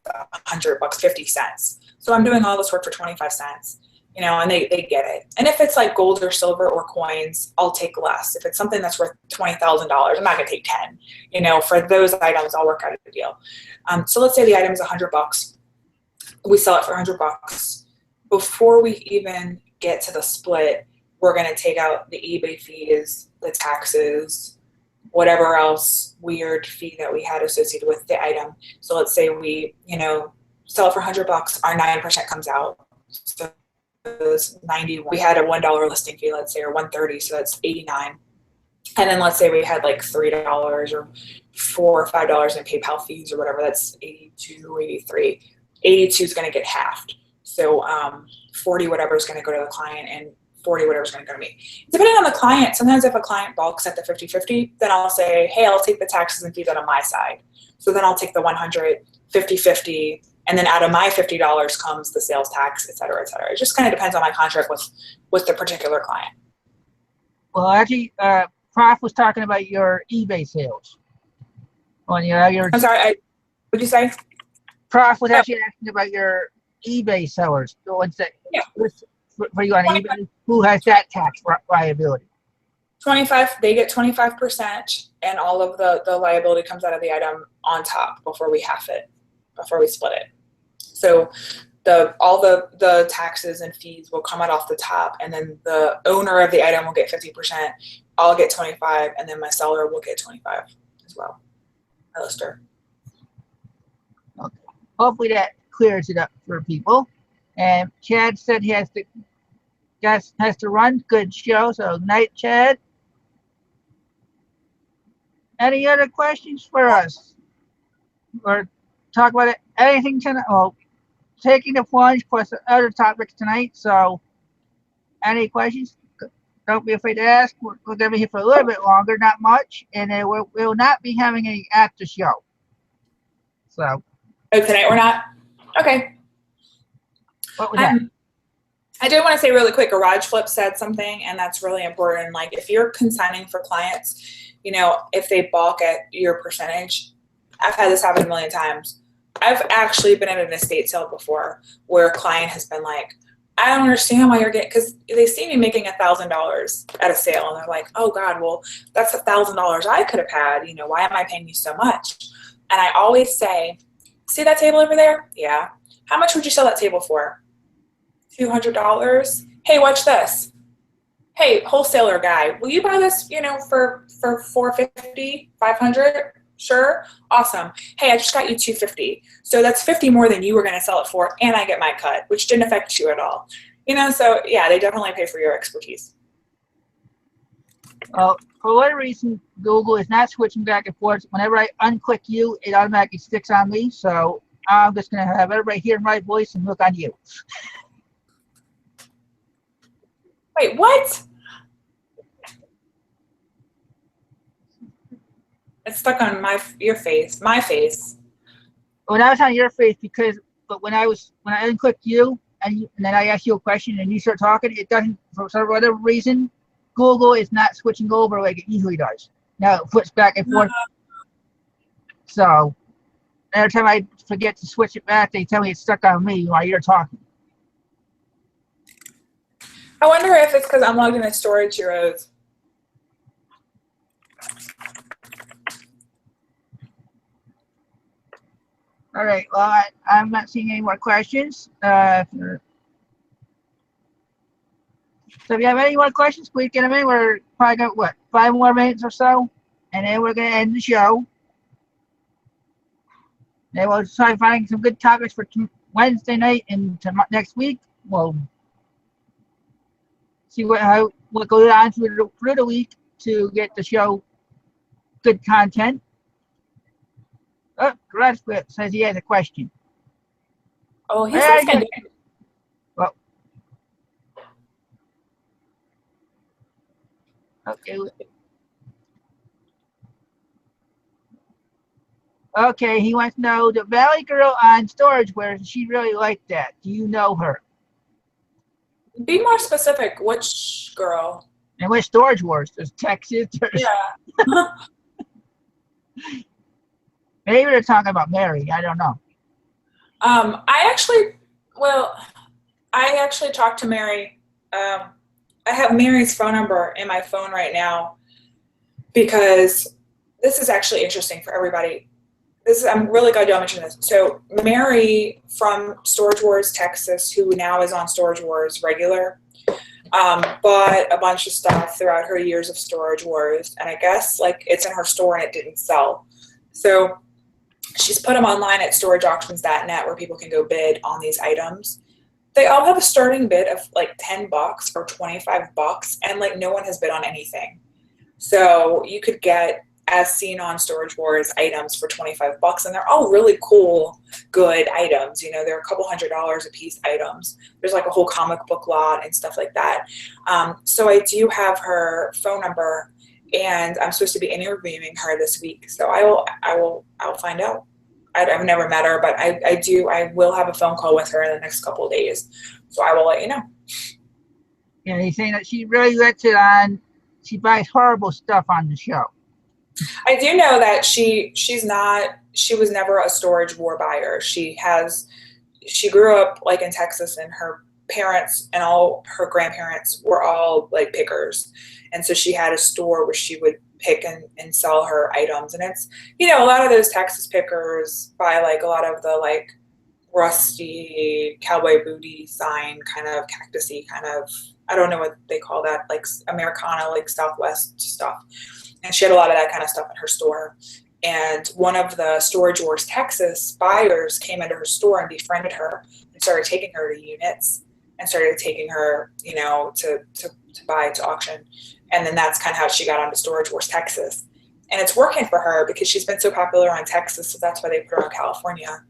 $100, 50 cents. So I'm doing all this work for 25 cents, and they get it. And if it's like gold or silver or coins, I'll take less. If it's something that's worth $20,000, I'm not going to take 10, for those items, I'll work out a deal. So let's say the item is $100. We sell it for $100. Before we even get to the split, we're going to take out the eBay fees, the taxes, whatever else weird fee that we had associated with the item. So let's say we, sell it for $100, our 9% comes out. So it's 91. We had a $1 listing fee, let's say, or $130, so that's 89. And then let's say we had like $3 or $4 or $5 in PayPal fees or whatever, that's 82, 83. 82 is going to get halved. So 40 whatever is going to go to the client, and 40 whatever is going to go to me. Depending on the client, sometimes if a client balks at the 50-50, then I'll say, hey, I'll take the taxes and fees out of my side. So then I'll take the 100, 50-50, and then out of my $50 comes the sales tax, et cetera, et cetera. It just kind of depends on my contract with the particular client. Well, actually, Prof was talking about your eBay sales. I'm sorry, what'd you say? Prof was actually asking about your eBay sellers. The ones that for you on eBay, who has that tax liability? 25. They get 25%, and all of the liability comes out of the item on top before we split it. So all the taxes and fees will come out off the top, and then the owner of the item will get 50%. I'll get 25, and then my seller will get 25 as well. My lister. Okay. Hopefully that clears it up for people. And Chad said he has to run. Good show. So night, Chad. Any other questions for us? Or talk about anything tonight? Oh, taking the plunge plus other topics tonight. So any questions? Don't be afraid to ask. We're going to be here for a little bit longer, not much. And we'll not be having any after show. So. Oh, tonight we're not? Okay. What was that? I did want to say really quick, Garage Flip said something, and that's really important. Like, if you're consigning for clients, if they balk at your percentage, I've had this happen a million times. I've actually been at an estate sale before where a client has been like, I don't understand why you're getting, because they see me making $1,000 at a sale, and they're like, oh God, well, that's $1,000 I could have had. Why am I paying you so much? And I always say, see that table over there? Yeah. How much would you sell that table for? $200. Hey, watch this. hey, wholesaler guy, will you buy this, for 450, 500? Sure. Awesome. Hey, I just got you 250. So that's 50 more than you were going to sell it for, and I get my cut, which didn't affect you at all. So yeah, they definitely pay for your expertise. Well, for whatever reason, Google is not switching back and forth. Whenever I unclick you, it automatically sticks on me. So I'm just going to have everybody hear my voice and look on you. Wait, what? It's stuck on your face, my face. When I was on your face, but when I unclick you and then I ask you a question and you start talking, it doesn't, for whatever reason, Google is not switching over like it usually does. Now it flips back and forth. So every time I forget to switch it back, they tell me it's stuck on me while you're talking. I wonder if it's because I'm logged in as Storage Heroes. All right. Well, I'm not seeing any more questions. So if you have any more questions, please get them in. We're probably got 5 more minutes or so, and then we're gonna end the show. Then we'll try to find some good topics for Wednesday night and next week. We'll see what goes on through the week to get the show good content. Oh, Garage says he has a question. Oh, he's asking. Well, okay. Okay, he wants to know the Valley Girl on Storage. Where she really liked that? Do you know her? Be more specific. Which girl? And which Storage Wars? There's Texas. Yeah. Maybe they're talking about Mary. I don't know. I actually talked to Mary. I have Mary's phone number in my phone right now because this is actually interesting for everybody. I'm really glad y'all mentioned this. So Mary from Storage Wars Texas, who now is on Storage Wars regular, bought a bunch of stuff throughout her years of Storage Wars, and I guess it's in her store and it didn't sell. So she's put them online at storageauctions.net where people can go bid on these items. They all have a starting bid of $10 or $25, and no one has bid on anything. So you could get, as seen on Storage Wars, items for $25, and they're all really cool, good items. They're a couple $100 a piece items. There's a whole comic book lot and stuff like that. So I do have her phone number, and I'm supposed to be interviewing her this week. So I'll find out. I've never met her, but I will have a phone call with her in the next couple of days. So I will let you know. Yeah, he's saying that she really lets it on. She buys horrible stuff on the show. I do know that she was never a Storage War buyer. She grew up in Texas, and her parents and all her grandparents were all pickers. And so she had a store where she would pick and sell her items. And it's, a lot of those Texas pickers buy a lot of the rusty cowboy booty sign kind of cactusy kind of, I don't know what they call that, Americana, Southwest stuff. And she had a lot of that kind of stuff in her store. And one of the Storage Wars Texas buyers came into her store and befriended her and started taking her to units and started taking her, to buy to auction. And then that's kind of how she got onto Storage Wars Texas. And it's working for her because she's been so popular on Texas, so that's why they put her on California.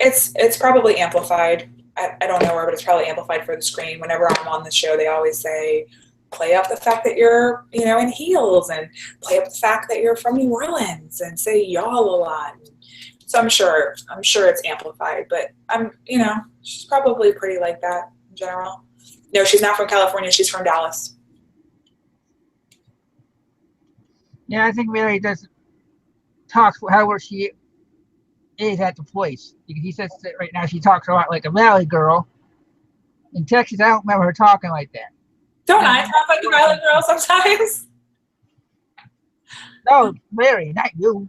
It's probably amplified. I don't know her, but it's probably amplified for the screen. Whenever I'm on the show, they always say, play up the fact that you're, in heels, and play up the fact that you're from New Orleans, and say y'all a lot. So I'm sure it's amplified, but she's probably pretty like that in general. No, she's not from California. She's from Dallas. Yeah, I think Mary does talk however she is at the place. He says that right now she talks a lot like a Valley Girl. In Texas, I don't remember her talking like that. Don't I talk like a Valley Girl sometimes? No, Mary, not you.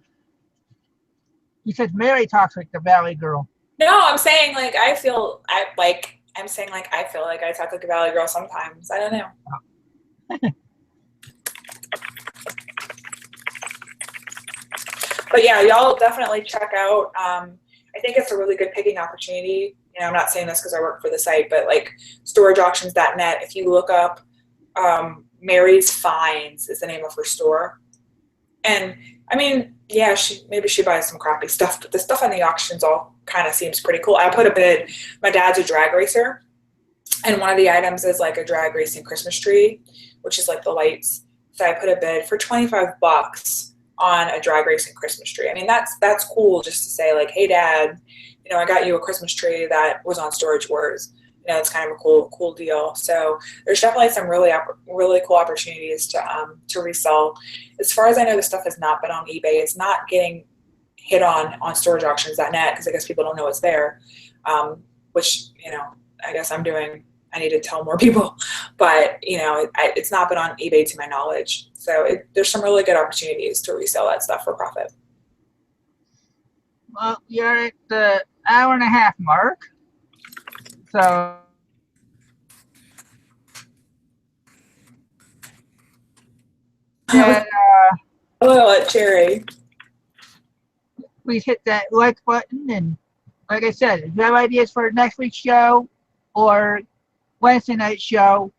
He says Mary talks like the Valley Girl. No, I'm saying I feel I'm saying like I feel like I talk like a Valley girl sometimes. I don't know. But yeah, y'all definitely check out. I think it's a really good picking opportunity. You know, I'm not saying this because I work for the site, but like storageauctions.net, if you look up Mary's Finds is the name of her store. And I mean, yeah, maybe she buys some crappy stuff, but the stuff on the auctions all kind of seems pretty cool. I put a bid. My dad's a drag racer, and one of the items is like a drag racing Christmas tree, which is like the lights. So I put a bid for $25 on a drag racing Christmas tree. I mean, that's cool just to say like, hey, Dad, you know, I got you a Christmas tree that was on Storage Wars. You know, it's kind of a cool deal. So there's definitely some really cool opportunities to resell. As far as I know, the stuff has not been on eBay. It's not getting hit on storageauctions.net because I guess people don't know it's there, which, you know, I guess I need to tell more people, but you know, it's not been on eBay to my knowledge. So there's some really good opportunities to resell that stuff for profit. Well, you're at the hour-and-a-half mark, so that Oh, Cherry. please hit that like button, and like I said, if you have ideas for next week's show or Wednesday night show,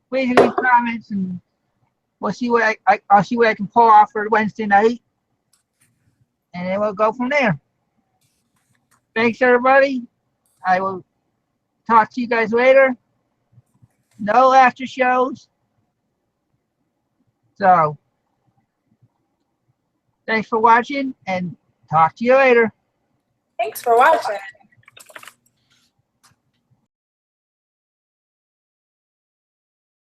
please leave comments, and we'll see what I'll see what I can pull off for Wednesday night, and then we'll go from there. Thanks, everybody. I will talk to you guys later. No after shows. So, thanks for watching, and talk to you later. Thanks for watching.